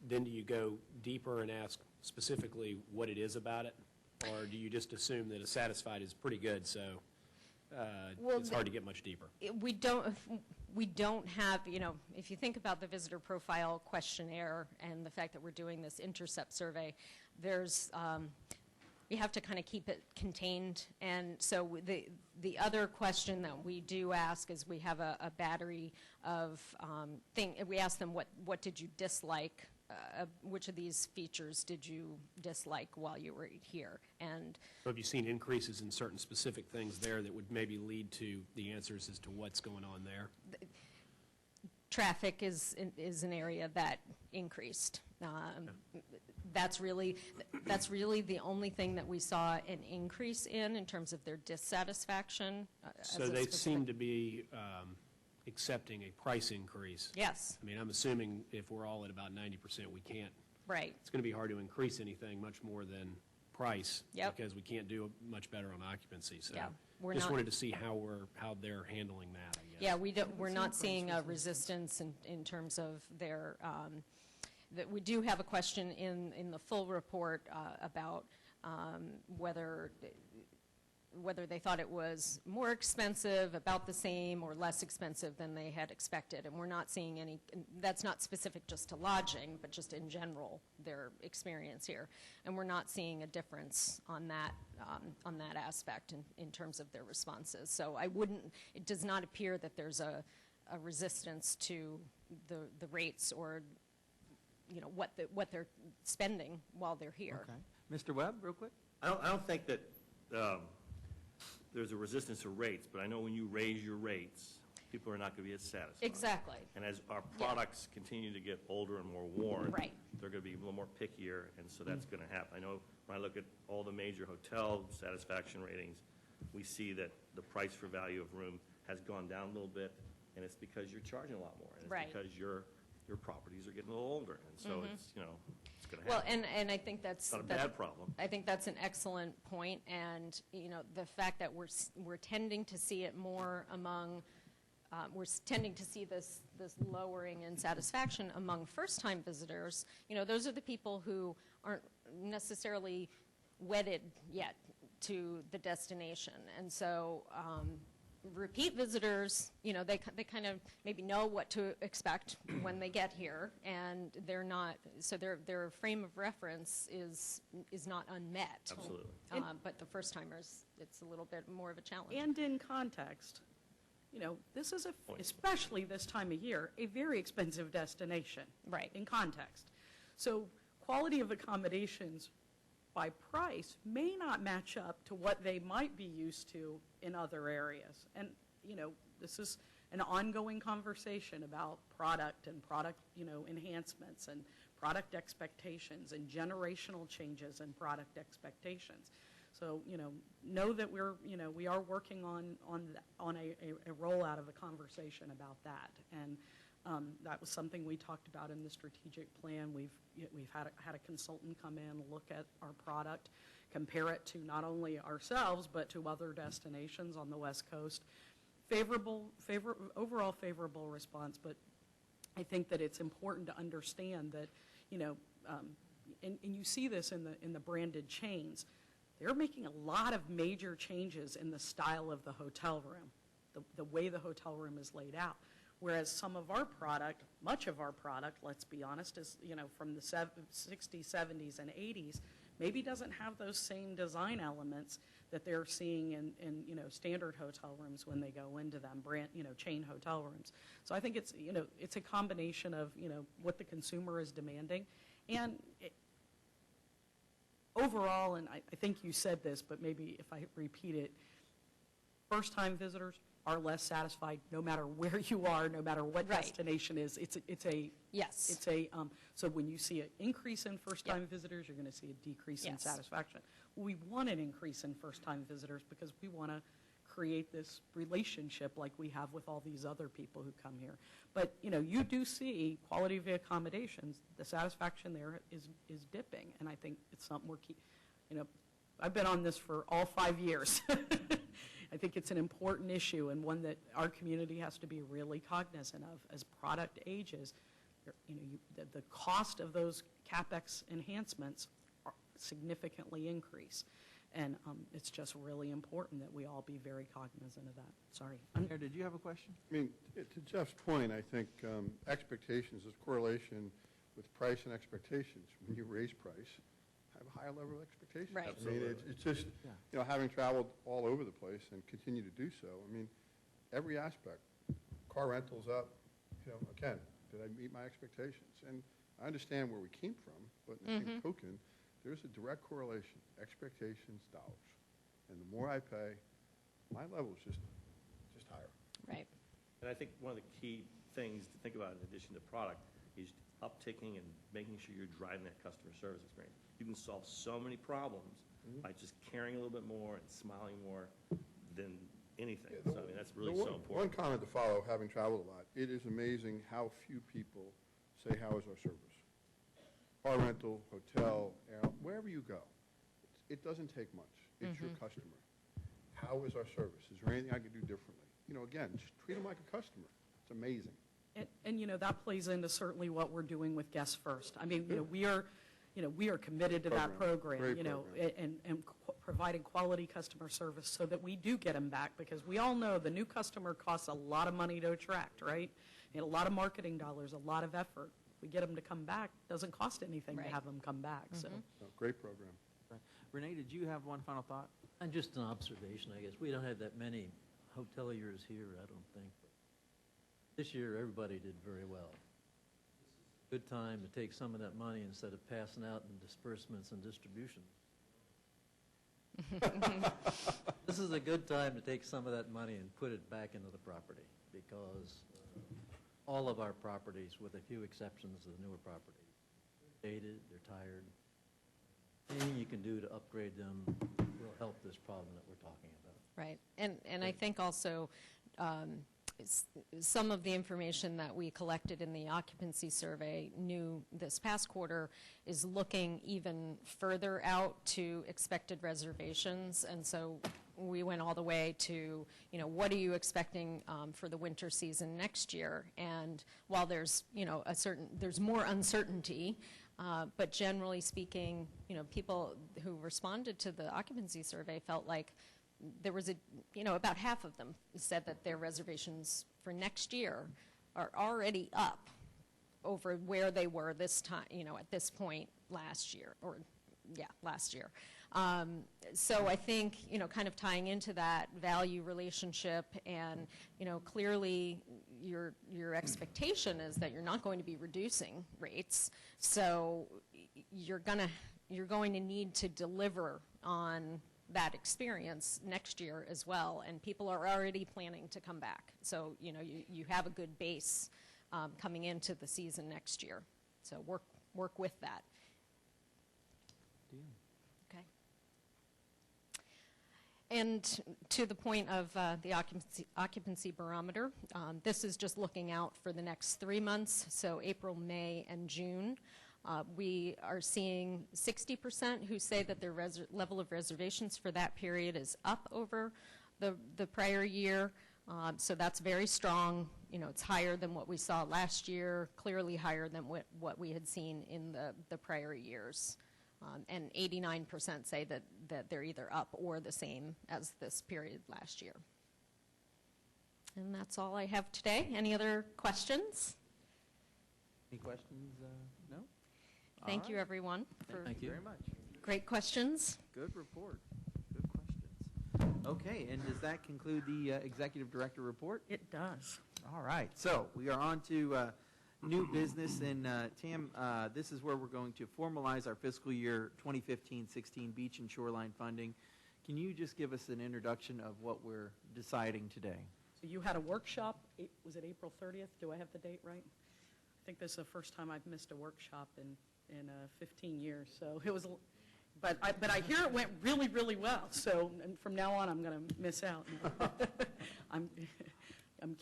then do you go deeper and ask specifically what it is about it? Or do you just assume that a satisfied is pretty good, so it's hard to get much deeper? We don't have, if you think about the visitor profile questionnaire and the fact that we're doing this intercept survey, there's, we have to kind of keep it contained. And so the other question that we do ask is we have a battery of we ask them what did you dislike, which of these features did you dislike while you were here? And so have you seen increases in certain specific things there that would maybe lead to the answers as to what's going on there? Traffic is an area that increased. That's really the only thing that we saw an increase in terms of their dissatisfaction. So they seem to be accepting a price increase. Yes. I mean, I'm assuming if we're all at about 90%, we can't. Right. It's going to be hard to increase anything much more than price. Yep. Because we can't do much better on occupancy. So yeah. Just wanted to see how they're handling that, I guess. Yeah, we're not seeing a resistance in terms of their, that we do have a question in the full report about whether they thought it was more expensive, about the same, or less expensive than they had expected. And we're not seeing any, that's not specific just to lodging, but just in general, their experience here. And we're not seeing a difference on that aspect in terms of their responses. So it does not appear that there's a resistance to the rates or what they're spending while they're here. Okay. Mr. Webb, real quick. I don't think that there's a resistance to rates, but I know when you raise your rates, people are not going to be as satisfied. Exactly. And as our products continue to get older and more worn, right, they're going to be a little more pickier, and so that's going to happen. I know when I look at all the major hotel satisfaction ratings, we see that the price for value of room has gone down a little bit, and it's because you're charging a lot more. And it's because your properties are getting a little older, and so it's, it's going to happen. Well, and I think that's not a bad problem. I think that's an excellent point, and the fact that we're tending to see it more among, we're tending to see this lowering in satisfaction among first-time visitors. Those are the people who aren't necessarily wedded yet to the destination, and so repeat visitors, they kind of maybe know what to expect when they get here, and they're not, so their frame of reference is not unmet. Absolutely. But the first timers, it's a little bit more of a challenge. And in context, this is, especially this time of year, a very expensive destination. Right. In context. So quality of accommodations by price may not match up to what they might be used to in other areas. And, this is an ongoing conversation about product and product, enhancements and product expectations and generational changes in product expectations. So, know that we are working on a rollout of a conversation about that. And that was something we talked about in the strategic plan. We've had a consultant come in, look at our product, compare it to not only ourselves but to other destinations on the West Coast. Overall favorable response, but I think that it's important to understand that, and you see this in the branded chains. They're making a lot of major changes in the style of the hotel room, the way the hotel room is laid out. Whereas some of our product, much of our product, let's be honest, is, from the 60s, 70s, and 80s, maybe doesn't have those same design elements that they're seeing in standard hotel rooms when they go into them, chain hotel rooms. So I think it's, it's a combination of, what the consumer is demanding. And overall, and I think you said this, but maybe if I repeat it, First-time visitors are less satisfied no matter where you are, no matter what Right. destination is. Yes. So when you see an increase in first-time visitors, you're going to see a decrease in Yes. satisfaction. We want an increase in first-time visitors because we want to create this relationship like we have with all these other people who come here. But, you do see quality of the accommodations, the satisfaction there is dipping, and I think it's something I've been on this for all 5 years. I think it's an important issue and one that our community has to be really cognizant of. As product ages, the cost of those CapEx enhancements significantly increase. And it's just really important that we all be very cognizant of that. Sorry. Mayor, did you have a question? I mean, to Jeff's point, I think expectations, there's correlation with price and expectations. When you raise price, have a higher level of expectations. Right. I mean, it's just, having traveled all over the place and continue to do so, I mean, every aspect, car rentals up, again, did I meet my expectations? And I understand where we came from, but in the same token, there's a direct correlation, expectations, dollars. And the more I pay, my level is just higher. Right. And I think one of the key things to think about in addition to product is upticking and making sure you're driving that customer service experience. You can solve so many problems by just caring a little bit more and smiling more than anything. Yeah, So, I mean, that's really one, so important. One comment to follow, having traveled a lot, it is amazing how few people say, how is our service? Car rental, hotel, wherever you go, it doesn't take much. It's your customer. How is our service? Is there anything I could do differently? Again, just treat them like a customer. It's amazing. And that plays into certainly what we're doing with Guests First. I mean, we are committed to that program, Great program. and providing quality customer service so that we do get them back, because we all know the new customer costs a lot of money to attract, right? And a lot of marketing dollars, a lot of effort. We get them to come back, doesn't cost anything to have them come back. So, Great program. Right. Renee, did you have one final thought? And just an observation, I guess. We don't have that many hoteliers here, I don't think. This year, everybody did very well. Good time to take some of that money instead of passing out in disbursements and distribution. This is a good time to take some of that money and put it back into the property, because all of our properties, with a few exceptions of the newer properties, they're dated, they're tired. Anything you can do to upgrade them will help this problem that we're talking about. Right. And I think also some of the information that we collected in the occupancy survey new this past quarter is looking even further out to expected reservations. And so we went all the way to, what are you expecting for the winter season next year? And while there's, there's more uncertainty, but generally speaking, people who responded to the occupancy survey felt like there was about half of them said that their reservations for next year are already up over where they were this time, at this point last year, last year. So I think, kind of tying into that value relationship, and, clearly your expectation is that you're not going to be reducing rates. So you're going to need to deliver on that experience next year as well, and people are already planning to come back. So, you have a good base coming into the season next year. So work with that. Okay. And to the point of the occupancy barometer, this is just looking out for the next 3 months, so April, May, and June. We are seeing 60% who say that their level of reservations for that period is up over the prior year. So that's very strong. It's higher than what we saw last year, clearly higher than what we had seen in the prior years. And 89% say that they're either up or the same as this period last year. And that's all I have today. Any other questions? Any questions? No? Thank you, everyone, for Thank you very much. great questions. Good report. Good questions. Okay, and does that conclude the executive director report? it does. All right, so we are on to new business, and Tam, this is where we're going to formalize our fiscal year 2015-16 beach and shoreline funding. Can you just give us an introduction of what we're deciding today? So you had a workshop, was it April 30th? Do I have the date right? I think this is the first time I've missed a workshop in 15 years, so it was, but I hear it went really, really well, so and from now on, I'm going to miss out. I'm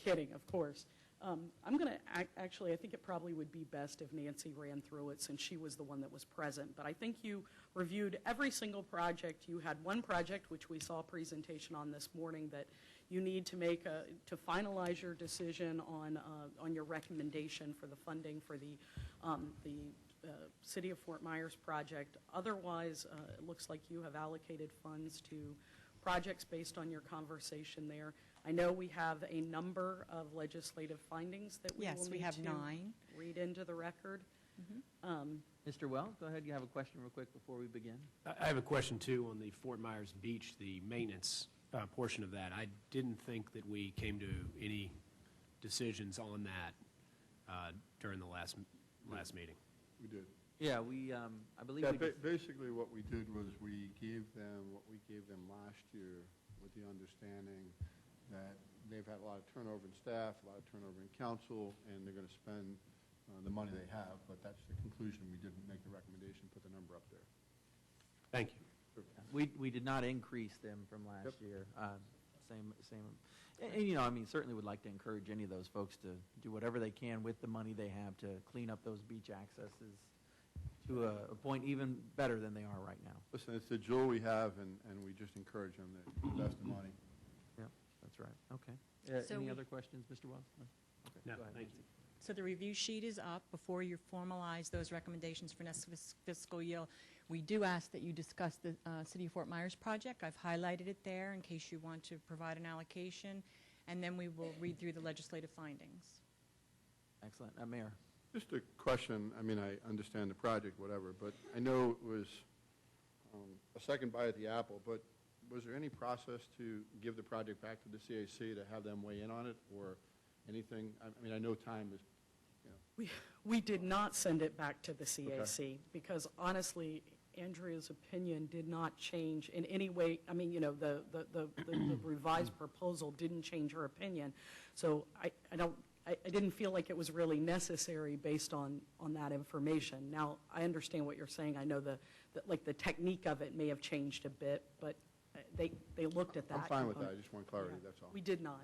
kidding, of course. I'm going to, actually, I think it probably would be best if Nancy ran through it since she was the one that was present. But I think you reviewed every single project. You had one project, which we saw a presentation on this morning, that you need to make to finalize your decision on your recommendation for the funding for the City of Fort Myers project. Otherwise, it looks like you have allocated funds to projects based on your conversation there. I know we have a number of legislative findings that we will Yes, we need have to 9. read into the record. Mr. Wells, go ahead. You have a question real quick before we begin? I have a question, too, on the Fort Myers Beach, the maintenance portion of that. I didn't think that we came to any decisions on that during the last meeting. We did. Yeah, I believe we did. Basically, what we did was we gave them what we gave them last year with the understanding that they've had a lot of turnover in staff, a lot of turnover in council, and they're going to spend the money they have. But that's the conclusion. We didn't make the recommendation, put the number up there. Thank you. We did not increase them from last year. Same. And, you know, I mean, certainly would like to encourage any of those folks to do whatever they can with the money they have to clean up those beach accesses to a point even better than they are right now. Listen, it's the jewel we have, and we just encourage them to invest the money. Yeah, that's right. Okay. So Any we- other questions, Mr. Wells? No? Okay, No, go ahead, thank Nancy. you. So the review sheet is up. Before you formalize those recommendations for next fiscal year, we do ask that you discuss the City of Fort Myers project. I've highlighted it there in case you want to provide an allocation, and then we will read through the legislative findings. Excellent. Mayor. Just a question. I mean, I understand the project, whatever, but I know it was a second bite at the apple, but was there any process to give the project back to the CAC to have them weigh in on it or anything? I mean, I know time is, you know. We did not send it back to the CAC because honestly, Andrea's opinion did not change in any way. I mean, you know, the revised proposal didn't change her opinion. So I didn't feel like it was really necessary based on that information. Now, I understand what you're saying. I know like the technique of it may have changed a bit, but they looked at that. I'm fine with that. I component. just want clarity, Yeah. that's all. We did not.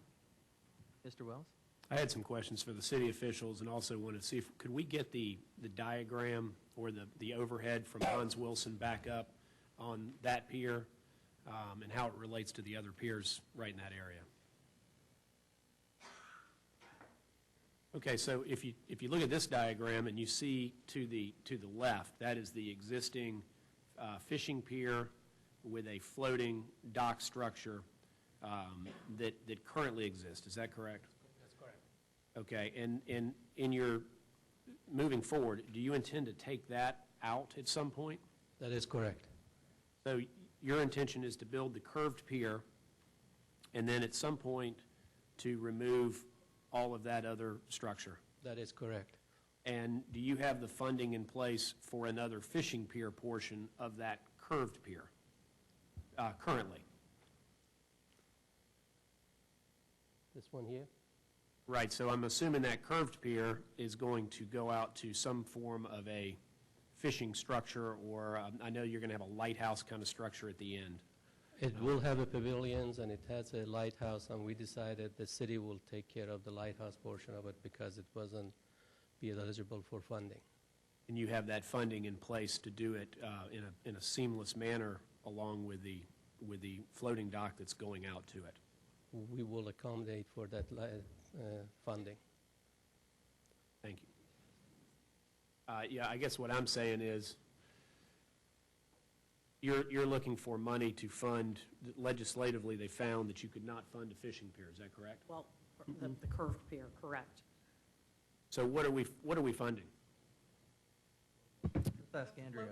Mr. Wells? I had some questions for the city officials and also wanted to see if, could we get the diagram or the overhead from Hans Wilson back up on that pier and how it relates to the other piers right in that area? Okay, so if you look at this diagram and you see to the left, that is the existing fishing pier with a floating dock structure that currently exists. Is that correct? That's correct. Okay, and in your moving forward, do you intend to take that out at some point? That is correct. So your intention is to build the curved pier and then at some point to remove all of that other structure? That is correct. And do you have the funding in place for another fishing pier portion of that curved pier currently? This one here? Right, so I'm assuming that curved pier is going to go out to some form of a fishing structure, or I know you're going to have a lighthouse kind of structure at the end. It will have a pavilions and it has a lighthouse, and we decided the city will take care of the lighthouse portion of it because it wasn't be eligible for funding. And you have that funding in place to do it in a seamless manner along with the floating dock that's going out to it. We will accommodate for that funding. Thank you. Yeah, I guess what I'm saying is you're looking for money to fund, legislatively they found that you could not fund a fishing pier, is that correct? Well, the curved pier, correct. So what are we funding? Let's ask Andrea.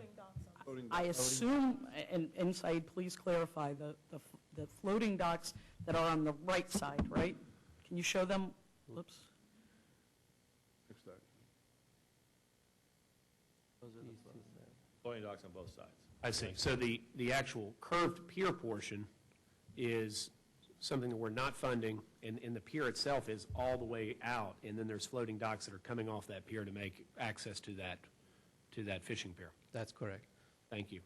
I assume, and Said, please clarify, the floating docks that are on the right side, right? Can you show them? Whoops. Fix that. Floating docks on both sides. I see. So the actual curved pier portion is something that we're not funding, and the pier itself is all the way out, and then there's floating docks that are coming off that pier to make access to that fishing pier. That's correct. Thank you.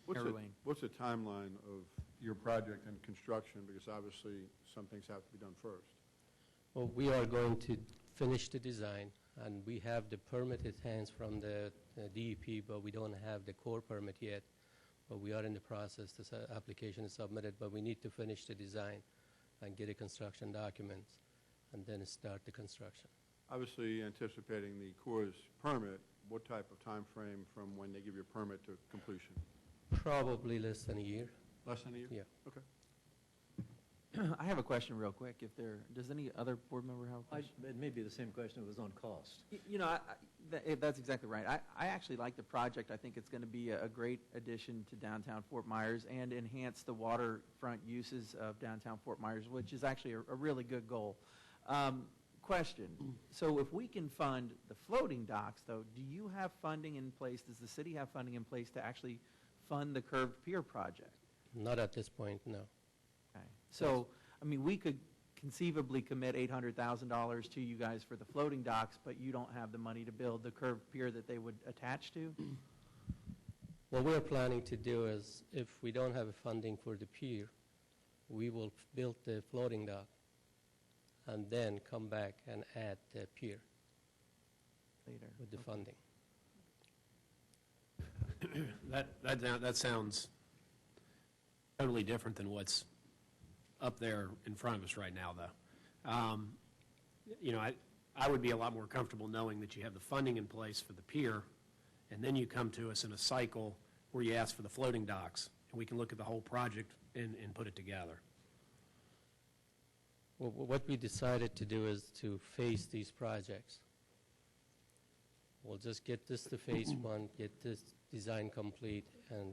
What's the timeline of your project and construction? Because obviously, some things have to be done first. Well, we are going to finish the design, and we have the permitted hands from the DEP, but we don't have the core permit yet. But we are in the process. This application is submitted, but we need to finish the design and get a construction documents, and then start the construction. Obviously, anticipating the Corps' permit, what type of time frame from when they give you a permit to completion? Probably less than a year. Less than a year? Yeah. Okay. I have a question real quick. Does any other board member have a question? It may be the same question, it was on cost. That's exactly right. I actually like the project. I think it's going to be a great addition to downtown Fort Myers and enhance the waterfront uses of downtown Fort Myers, which is actually a really good goal. Question, so if we can fund the floating docks, though, do you have funding in place, does the city have funding in place to actually fund the curved pier project? Not at this point, no. Okay. So, I mean, we could conceivably commit $800,000 to you guys for the floating docks, but you don't have the money to build the curved pier that they would attach to? What we're planning to do is, if we don't have funding for the pier, we will build the floating dock and then come back and add the pier Later. with the funding. That sounds totally different than what's up there in front of us right now, though. I would be a lot more comfortable knowing that you have the funding in place for the pier, and then you come to us in a cycle where you ask for the floating docks, and we can look at the whole project and put it together. Well, what we decided to do is to phase these projects. We'll just get this to phase one, get this design complete, and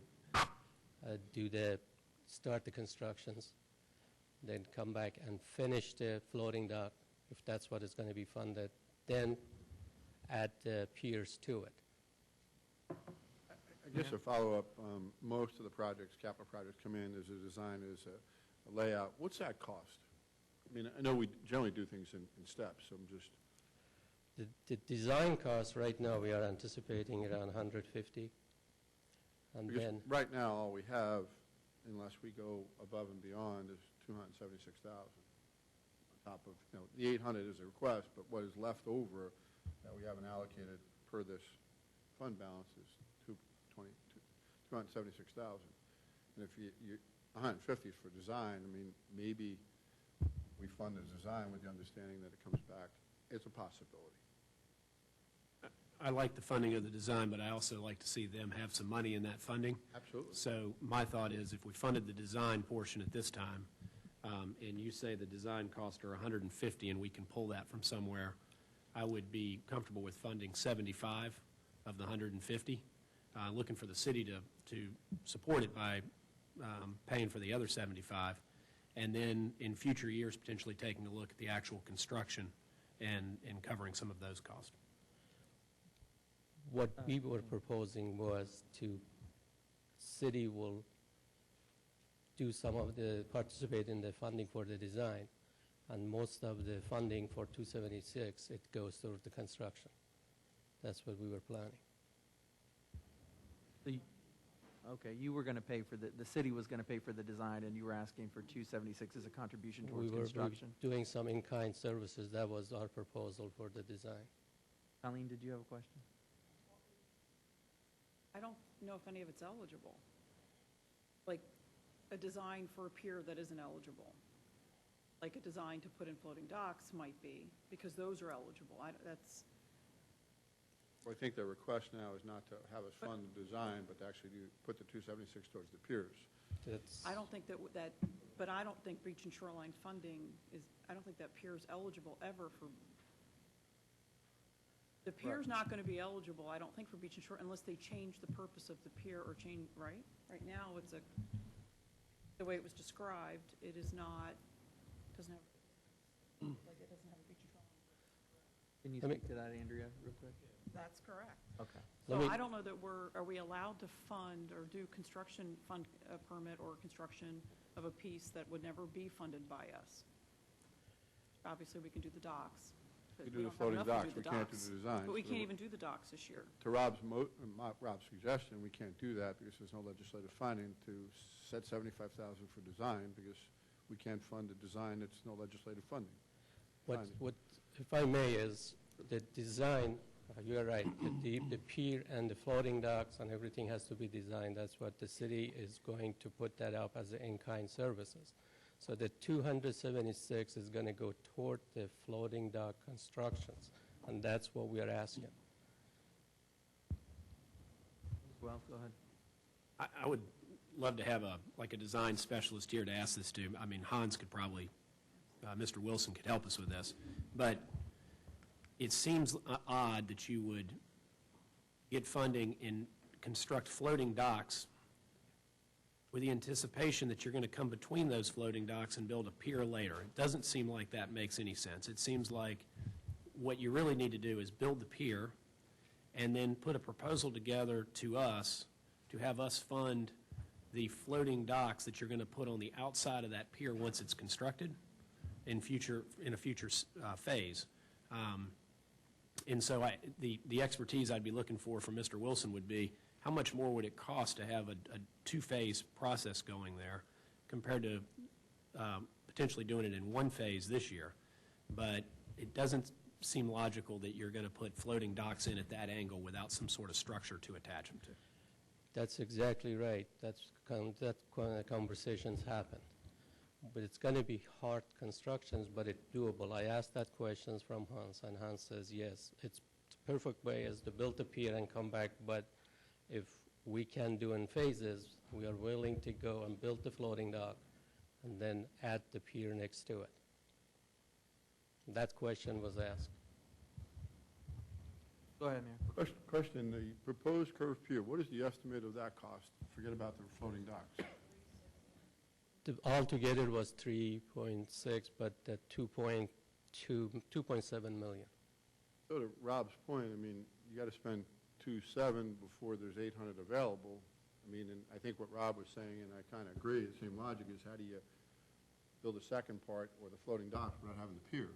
start the constructions, then come back and finish the floating dock, if that's what is going to be funded, then add the piers to it. I guess a follow-up, most of the projects, capital projects come in as a design, as a layout. What's that cost? I mean, I know we generally do things in steps, so I'm just... The design cost right now, we are anticipating around $150. And Because then, right now, all we have, unless we go above and beyond, is $276,000. On top of, the 800 is a request, but what is left over that we haven't allocated per this fund balance is $276,000. And if you 150 is for design, I mean, maybe we fund the design with the understanding that it comes back. It's a possibility. I like the funding of the design, but I also like to see them have some money in that funding. Absolutely. So my thought is, if we funded the design portion at this time, and you say the design costs are $150 and we can pull that from somewhere, I would be comfortable with funding 75 of the 150, looking for the city to support it by paying for the other 75, and then in future years potentially taking a look at the actual construction and covering some of those costs. what we were proposing was city will do some of participate in the funding for the design, and most of the funding for 276, it goes toward the construction. That's what we were planning. Okay, you were going to pay for the city was going to pay for the design, and you were asking for 276 as a contribution towards construction? We were doing some in-kind services. That was our proposal for the design. Colleen, did you have a question? I don't know if any of it's eligible. Like a design for a pier that isn't eligible. Like a design to put in floating docks might be, because those are eligible. Well, I think the request now is not to have us fund the design, but to actually put the 276 towards the piers. I don't think but I don't think beach and shoreline funding I don't think that pier is eligible ever for, the pier's not going to be eligible, I don't think, for beach and shore unless they change the purpose of the pier or change, right? Right now, the way it was described, it is not, doesn't have, like it doesn't have a beach and shoreline. Can you Let me- speak to that, Andrea, real quick? That's correct. Okay. Let So me- I don't know that are we allowed to fund or do construction fund permit or construction of a piece that would never be funded by us? Obviously, we can do the docks. but We we do the don't have floating enough to docks, do we the can't do docks. the designs. But we So can't even do the docks this year. To Rob's suggestion, we can't do that because there's no legislative funding to set 75,000 for design because we can't fund a design that's no legislative funding. What, if I may, is the design, you are right, the pier and the floating docks and everything has to be designed. That's what the city is going to put that up as the in-kind services. So the 276 is going to go toward the floating dock constructions, and that's what we are asking. Well, go ahead. I would love to have a design specialist here to ask this to. I mean, Hans could probably, Mr. Wilson could help us with this. But it seems odd that you would get funding and construct floating docks with the anticipation that you're going to come between those floating docks and build a pier later. It doesn't seem like that makes any sense. It seems like what you really need to do is build the pier and then put a proposal together to us to have us fund the floating docks that you're going to put on the outside of that pier once it's constructed in a future phase. And so the expertise I'd be looking for from Mr. Wilson would be, how much more would it cost to have a two-phase process going there compared to potentially doing it in one phase this year? But it doesn't seem logical that you're going to put floating docks in at that angle without some sort of structure to attach them to. That's exactly right. That's kind of conversations happen. But it's going to be hard constructions, but it's doable. I asked that questions from Hans, and Hans says, yes, it's the perfect way is to build a pier and come back, but if we can do in phases, we are willing to go and build the floating dock and then add the pier next to it. That question was asked. Go ahead, Mayor. Question, the proposed curved pier, what is the estimate of that cost? Forget about the floating docks. Altogether was 3.6, but 2.7 million. So to Rob's point, I mean, you got to spend 2.7 before there's 800 available. I mean, and I think what Rob was saying, and I kind of agree, the same logic is how do you build a second part or the floating docks without having the pier?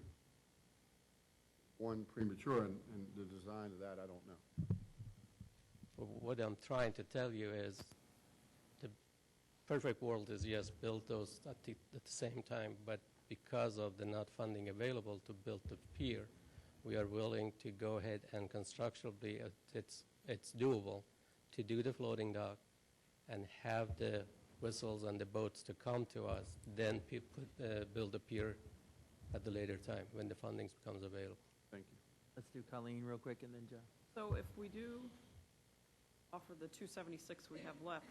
One premature, and the design of that, I don't know. What I'm trying to tell you is the perfect world is, yes, build those at the same time, but because of the not funding available to build the pier, we are willing to go ahead and constructionally, it's doable to do the floating dock and have the vessels and the boats to come to us, then build a pier at the later time when the funding becomes available. Thank you. Let's do Colleen real quick and then Jeff. So if we do offer the 276 we have left,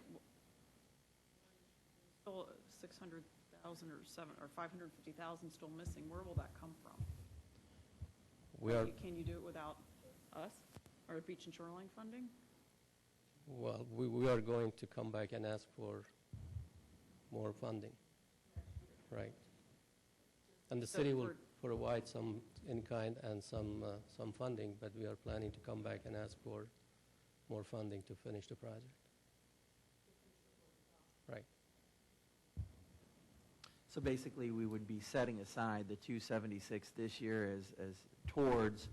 still 600,000 or 550,000 still missing, where will that come from? Can you do it without us or beach and shoreline funding? Well, we are going to come back and ask for more funding, right? And the So city will we're- provide some in-kind and some funding, but we are planning to come back and ask for more funding to finish the project. Right. So basically, we would be setting aside the 276 this year as towards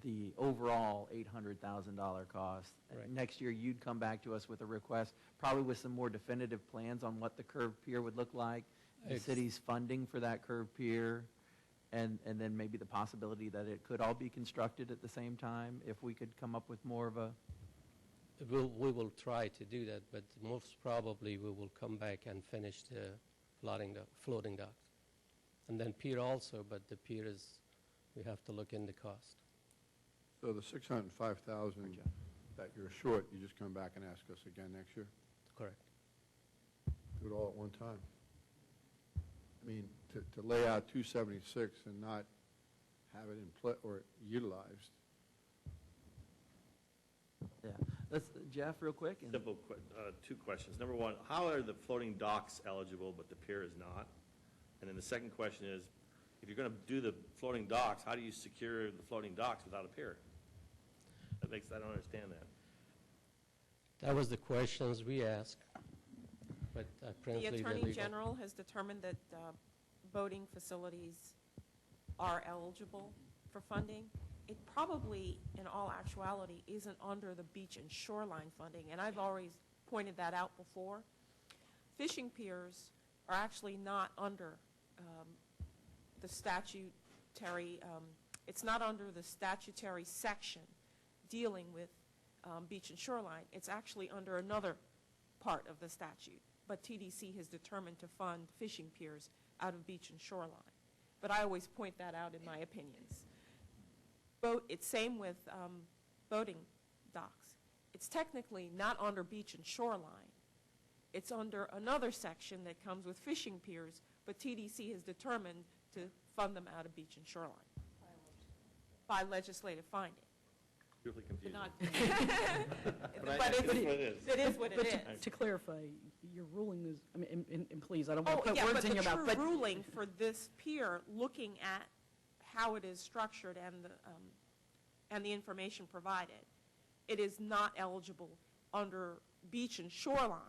the overall $800,000 cost. Right. Next year, you'd come back to us with a request, probably with some more definitive plans on what the curved pier would look like, the city's funding for that curved pier, and then maybe the possibility that it could all be constructed at the same time, if we could come up with more of a... We will try to do that, but most probably we will come back and finish the floating docks. And then pier also, but the pier is, we have to look in the cost. So the 605,000 that you're short, you just come back and ask us again next year? Correct. Do it all at one time. I mean, to lay out 276 and not have it or utilized. Yeah. Let's, Jeff, real quick. And Simple, two questions. Number one, how are the floating docks eligible but the pier is not? And then the second question is, if you're going to do the floating docks, how do you secure the floating docks without a pier? I don't understand that. That was the questions we asked, but The apparently the Attorney legal. General has determined that boating facilities are eligible for funding. It probably, in all actuality, isn't under the beach and shoreline funding, and I've always pointed that out before. Fishing piers are actually not under the statutory, it's not under the statutory section dealing with beach and shoreline. It's actually under another part of the statute. But TDC has determined to fund fishing piers out of beach and shoreline. But I always point that out in my opinions. It's same with boating docks. It's technically not under beach and shoreline. It's under another section that comes with fishing piers, but TDC has determined to fund them out of beach and shoreline by legislative finding. Beautifully confusing. But it is what it But is. to clarify, your ruling is, I mean, and please, I don't want Oh, to put yeah, words but in the your mouth, true but ruling for this pier, looking at how it is structured and the information provided, it is not eligible under beach and shoreline,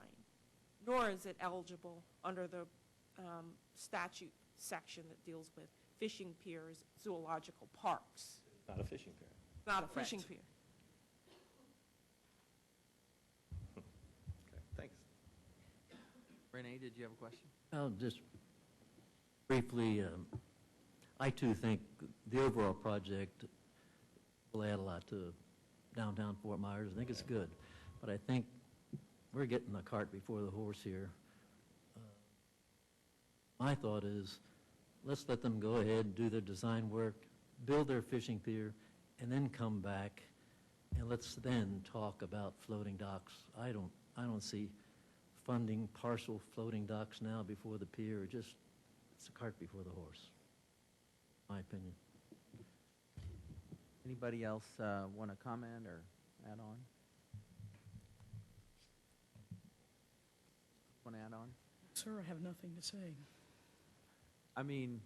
nor is it eligible under the statute section that deals with fishing piers, zoological parks. Not a fishing pier. Not a fishing pier. Okay, thanks. Renee, did you have a question? Well, just briefly, I too think the overall project will add a lot to downtown Fort Myers. I think it's good. But I think we're getting the cart before the horse here. My thought is, let's let them go ahead and do their design work, build their fishing pier, and then come back, and let's then talk about floating docks. I don't see funding partial floating docks now before the pier. Just, it's a cart before the horse, my opinion. Anybody else want to comment or add on? Want to add on? sir, I have nothing to say. I mean,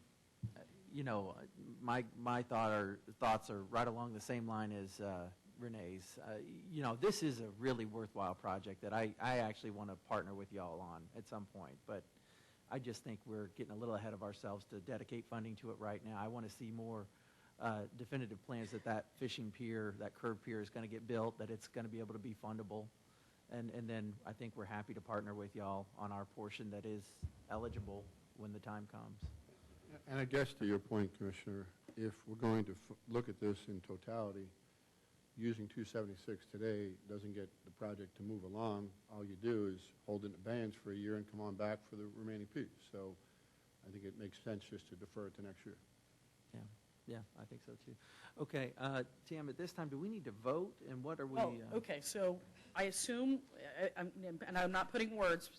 you know, my thoughts are right along the same line as Renee's. You know, this is a really worthwhile project that I actually want to partner with y'all on at some point. But I just think we're getting a little ahead of ourselves to dedicate funding to it right now. I want to see more definitive plans that fishing pier, that curved pier is going to get built, that it's going to be able to be fundable. And then I think we're happy to partner with y'all on our portion that is eligible when the time comes. And I guess to your point, Commissioner, if we're going to look at this in totality, using 276 today doesn't get the project to move along. All you do is hold it in abeyance for a year and come on back for the remaining piece. So I think it makes sense just to defer it to next year. Yeah, I think so too. Okay, Tam, at this time, do we need to vote, and what are we? Oh, okay, so I assume, and I'm not putting words,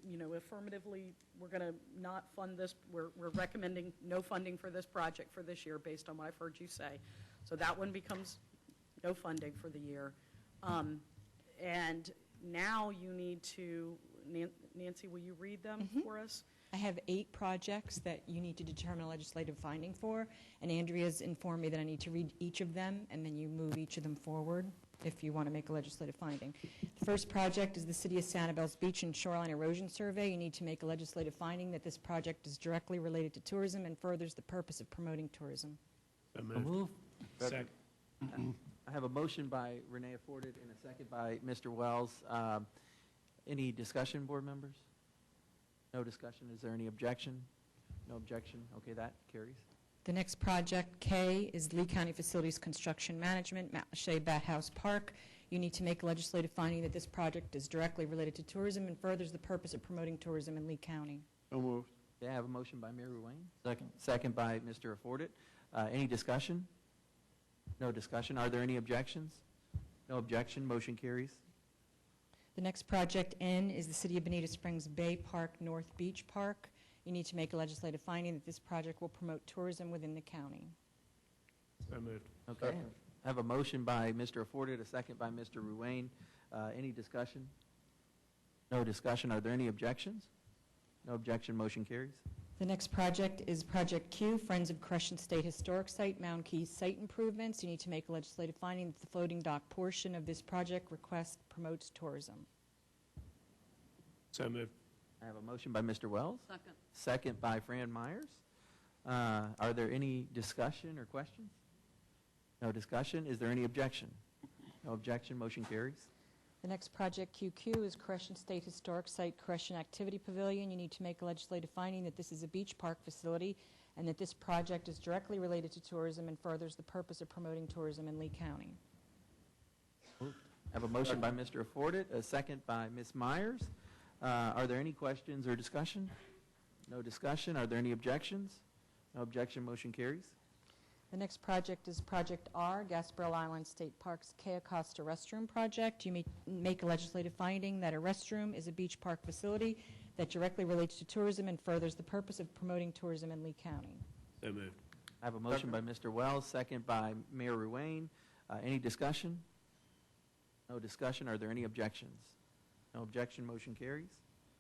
you know, affirmatively, we're going to not fund this, we're recommending no funding for this project for this year based on what I've heard you say. So that one becomes no funding for the year. And now you need to, Nancy, will you read them for us? I have 8 projects that you need to determine a legislative finding for, and Andrea's informed me that I need to read each of them, and then you move each of them forward if you want to make a legislative finding. The first project is the City of Sanibel's Beach and Shoreline Erosion Survey. You need to make a legislative finding that this project is directly related to tourism and furthers the purpose of promoting tourism. Move. Second. I have a motion by Renee Afforded and a second by Mr. Wells. Any discussion, board members? No discussion. Is there any objection? No objection. Okay, that carries. The next project, K, is Lee County Facilities Construction Management, Mount Lachey Bat House Park. You need to make a legislative finding that this project is directly related to tourism and furthers the purpose of promoting tourism in Lee County. So moved. Okay, I have a motion by Mayor Ruane. Second. Second by Mr. Afforded. Any discussion? No discussion. Are there any objections? No objection. Motion carries. The next project, N, is the City of Bonita Springs Bay Park North Beach Park. You need to make a legislative finding that this project will promote tourism within the county. So moved. Okay. I have a motion by Mr. Afforded, a second by Mr. Ruane. Any discussion? No discussion. Are there any objections? No objection. Motion carries. The next project is Project Q, Friends of Crescent State Historic Site, Mound Keys Site Improvements. You need to make a legislative finding that the floating dock portion of this project request promotes tourism. So moved. I have a motion by Mr. Wells. Second. Second by Fran Myers. Are there any discussion or questions? No discussion. Is there any objection? No objection. Motion carries. The next Project QQ is Crescent State Historic Site Crescent Activity Pavilion. You need to make a legislative finding that this is a beach park facility and that this project is directly related to tourism and furthers the purpose of promoting tourism in Lee County. I have a motion by Mr. Affordit, a second by Ms. Myers. Are there any questions or discussion? No discussion. Are there any objections? No objection. Motion carries. The next project is Project R, Gasparilla Island State Park's Kea Costa Restroom Project. You may make a legislative finding that a restroom is a beach park facility that directly relates to tourism and furthers the purpose of promoting tourism in Lee County. So moved. I have a motion by Mr. Wells, second by Mayor Ruane. Any discussion? No discussion. Are there any objections? No objection. Motion carries.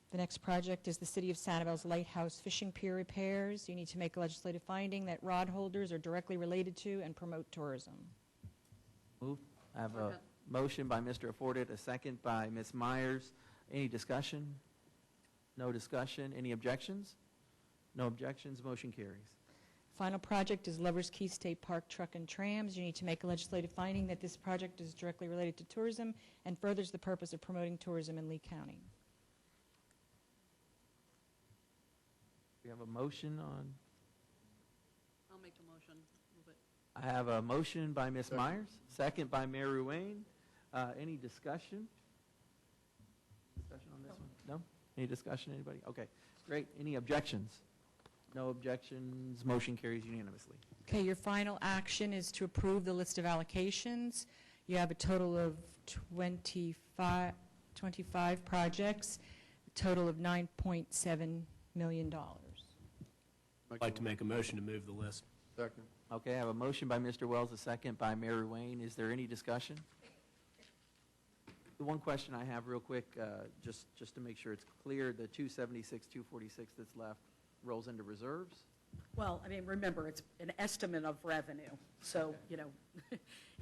The next project is the City of Sanibel's Lighthouse Fishing Pier repairs. You need to make a legislative finding that rod holders are directly related to and promote tourism. Moved. I have a motion by Mr. Affordit, a second by Ms. Myers. Any discussion? No discussion. Any objections? No objections. Motion carries. Final project is Lovers Key State Park Truck and Trams. You need to make a legislative finding that this project is directly related to tourism and furthers the purpose of promoting tourism in Lee County. We have a motion on. I'll make the motion. Move it. I have a motion by Ms. Myers, second by Mayor Ruane. Any discussion? Discussion on this one? No? Any discussion, anybody? Okay, great. Any objections? No objections. Motion carries unanimously. Okay, your final action is to approve the list of allocations. You have a total of 25 projects, a total of $9.7 million. I'd like to make a motion to move the list. Second. Okay, I have a motion by Mr. Wells, a second by Mayor Ruane. Is there any discussion? The one question I have real quick, just to make sure it's clear, the 276, 246 that's left rolls into reserves? Well, I mean, remember, it's an estimate of revenue. So, you know,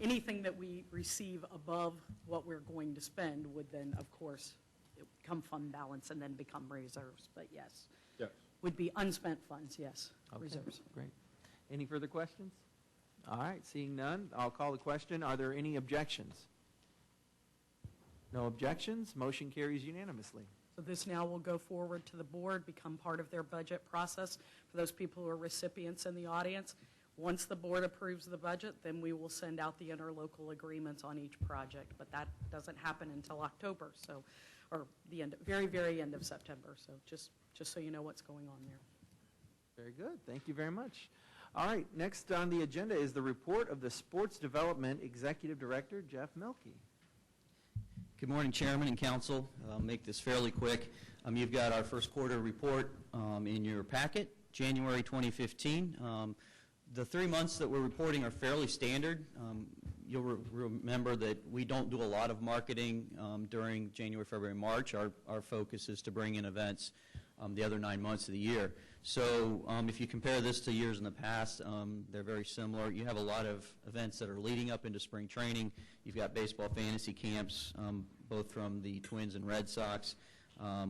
anything that we receive above what we're going to spend would then, of course, it would become fund balance and then become reserves. But yes. Yes. Would be unspent funds, yes, Okay, reserves. great. Any further questions? All right, seeing none, I'll call the question. Are there any objections? No objections. Motion carries unanimously. So this now will go forward to the board, become part of their budget process for those people who are recipients in the audience. Once the board approves the budget, then we will send out the interlocal agreements on each project. But that doesn't happen until October, so, or the end, very, very end of September. So just so you know what's going on there. Very good. Thank you very much. All right, next on the agenda is the report of the Sports Development Executive Director, Jeff Milkey. Good morning, Chairman and Council. I'll make this fairly quick. You've got our first quarter report in your packet, January 2015. The 3 months that we're reporting are fairly standard. You'll remember that we don't do a lot of marketing during January, February, March. Our focus is to bring in events the other 9 months of the year. So if you compare this to years in the past, they're very similar. You have a lot of events that are leading up into spring training. You've got baseball fantasy camps, both from the Twins and Red Sox.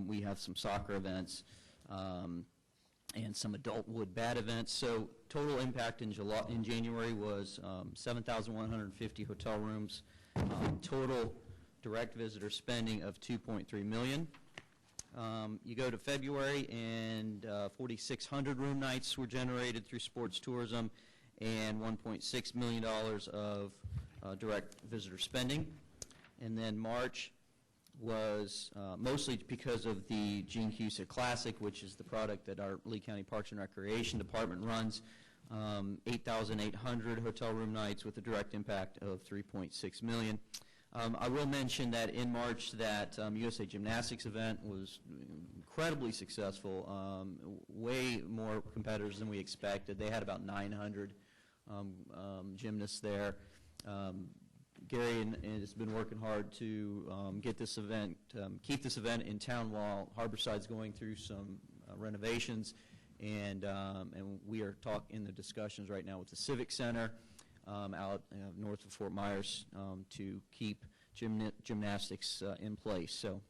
We have some soccer events and some adult wood bat events. So total impact in January was 7,150 hotel rooms, total direct visitor spending of $2.3 million. You go to February, and 4,600 room nights were generated through sports tourism, and $1.6 million of direct visitor spending. And then March was mostly because of the Gene Cusick Classic, which is the product that our Lee County Parks and Recreation Department runs, 8,800 hotel room nights with a direct impact of $3.6 million. I will mention that in March that USA Gymnastics event was incredibly successful, way more competitors than we expected. They had about 900 gymnasts there. Gary has been working hard to get this event, keep this event in town while Harborside's going through some renovations. and we are in the discussions right now with the Civic Center out north of Fort Myers to keep gymnastics in place. So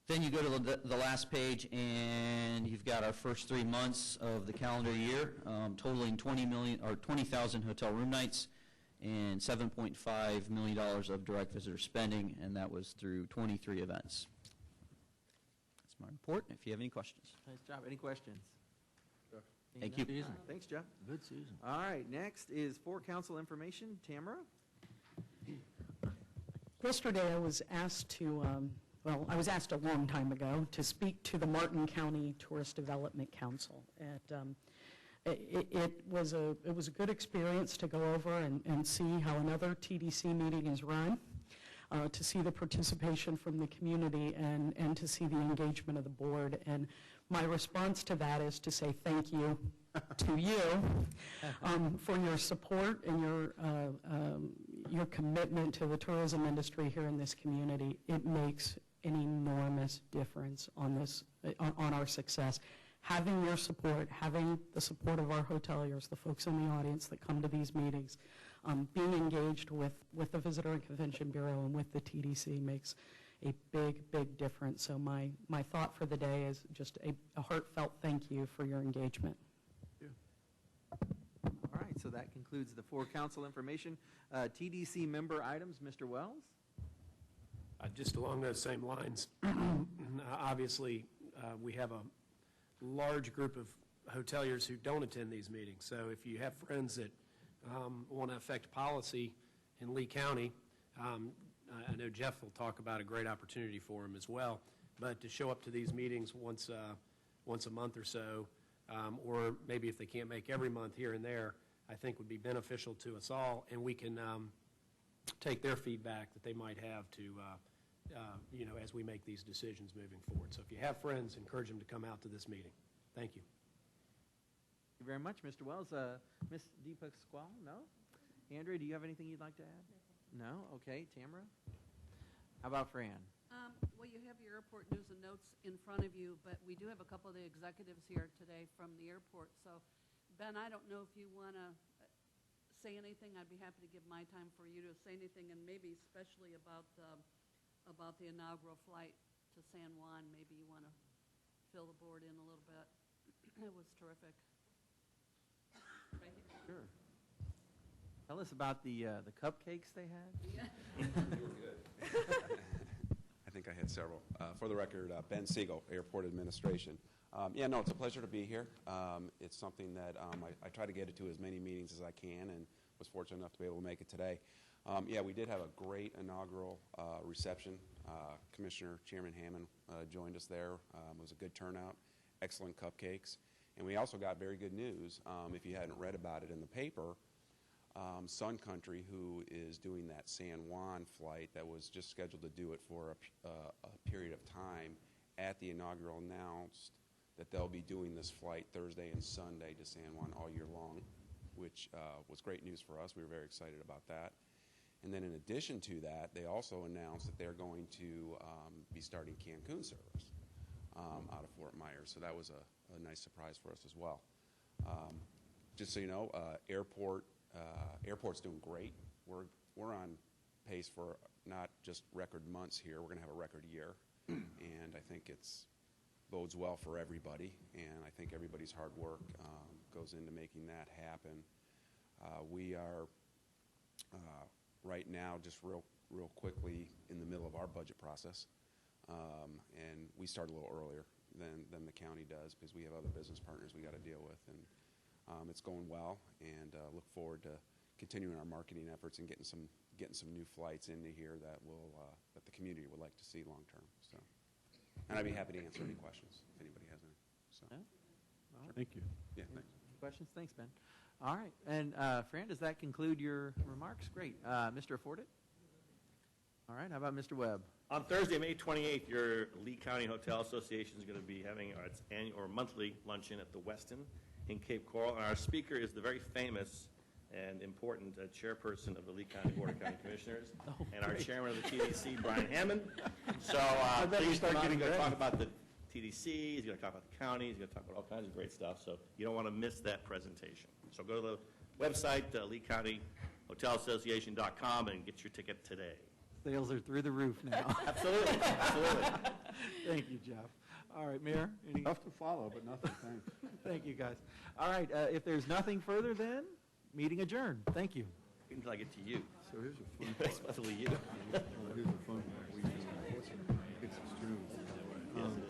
then you go to the last page, and you've got our first 3 months of the calendar year, totaling 20,000 hotel room nights and $7.5 million of direct visitor spending, and that was through 23 events. That's my report. If you have any questions. Nice job. Any questions? Thank you. Thanks, Jeff. Good season. All right, next is for council information. Tamara? Yesterday, I was asked to, I was asked a long time ago to speak to the Martin County Tourist Development Council. It was a good experience to go over and see how another TDC meeting is run, to see the participation from the community and to see the engagement of the board. And my response to that is to say thank you to you for your support and your commitment to the tourism industry here in this community. It makes an enormous difference on our success. Having your support, having the support of our hoteliers, the folks in the audience that come to these meetings, being engaged with the Visitor and Convention Bureau and with the TDC makes a big, big difference. So my thought for the day is just a heartfelt thank you for your engagement. All right, so that concludes the for council information. TDC member items, Mr. Wells? Just along those same lines, obviously, we have a large group of hoteliers who don't attend these meetings. So if you have friends that want to affect policy in Lee County, I know Jeff will talk about a great opportunity for him as well, but to show up to these meetings once a month or so, or maybe if they can't make every month here and there, I think would be beneficial to us all, and we can take their feedback that they might have to, as we make these decisions moving forward. So if you have friends, encourage them to come out to this meeting. Thank you. Thank you very much, Mr. Wells. Ms. Deepak Squall, no? Andrea, do you have anything you'd like to add? No? Okay. Tamara? How about Fran? Well, you have your airport news and notes in front of you, but we do have a couple of the executives here today from the airport. So, Ben, I don't know if you want to say anything. I'd be happy to give my time for you to say anything, and maybe especially about the inaugural flight to San Juan. Maybe you want to fill the board in a little bit. It was terrific. Right here. Sure. Tell us about the cupcakes they had. Yeah. They were good. I think I had several. For the record, Ben Siegel, Airport Administration. It's a pleasure to be here. It's something that I try to get to as many meetings as I can, and was fortunate enough to be able to make it today. We did have a great inaugural reception. Commissioner Chairman Hammond joined us there. It was a good turnout, excellent cupcakes. And we also got very good news. If you hadn't read about it in the paper, Sun Country, who is doing that San Juan flight that was just scheduled to do it for a period of time, at the inaugural announced that they'll be doing this flight Thursday and Sunday to San Juan all year long, which was great news for us. We were very excited about that. And then in addition to that, they also announced that they're going to be starting Cancun service out of Fort Myers. So that was a nice surprise for us as well. Just so you know, airport's doing great. We're on pace for not just record months here. We're going to have a record year, and I think it's bodes well for everybody. And I think everybody's hard work goes into making that happen. We are right now just real quickly in the middle of our budget process, and we start a little earlier than the county does because we have other business partners we got to deal with, and it's going well, and look forward to continuing our marketing efforts and getting some new flights into here that that the community would like to see long term. So, and I'd be happy to answer any questions if anybody has any. So, Thank you. Yeah, thanks. Questions? Thanks, Ben. All right, and Fran, does that conclude your remarks? Great. Mr. Affordit? All right, how about Mr. Webb? On Thursday, May 28th, your Lee County Hotel Association is going to be having its annual or monthly luncheon at the Westin in Cape Coral, and our speaker is the very famous and important chairperson of the Lee County Board of County Commissioners, and our chairman of the TDC, Brian Hammond. So please come out and go talk about the TDC, he's going to talk about the county, he's going to talk about all kinds of great stuff, so you don't want to miss that presentation. So go to the website, LeeCountyHotelAssociation.com, and get your ticket today. Sales are through the roof now. Absolutely, absolutely. Thank you, Jeff. All right, Mayor? Any? Tough to follow, but nothing, thanks. Thank you, guys. All right, if there's nothing further, then, meeting adjourned. Thank you. Until I get to you. So here's a fun part. Especially you. Here's a fun part. It's extreme. Yes, it is.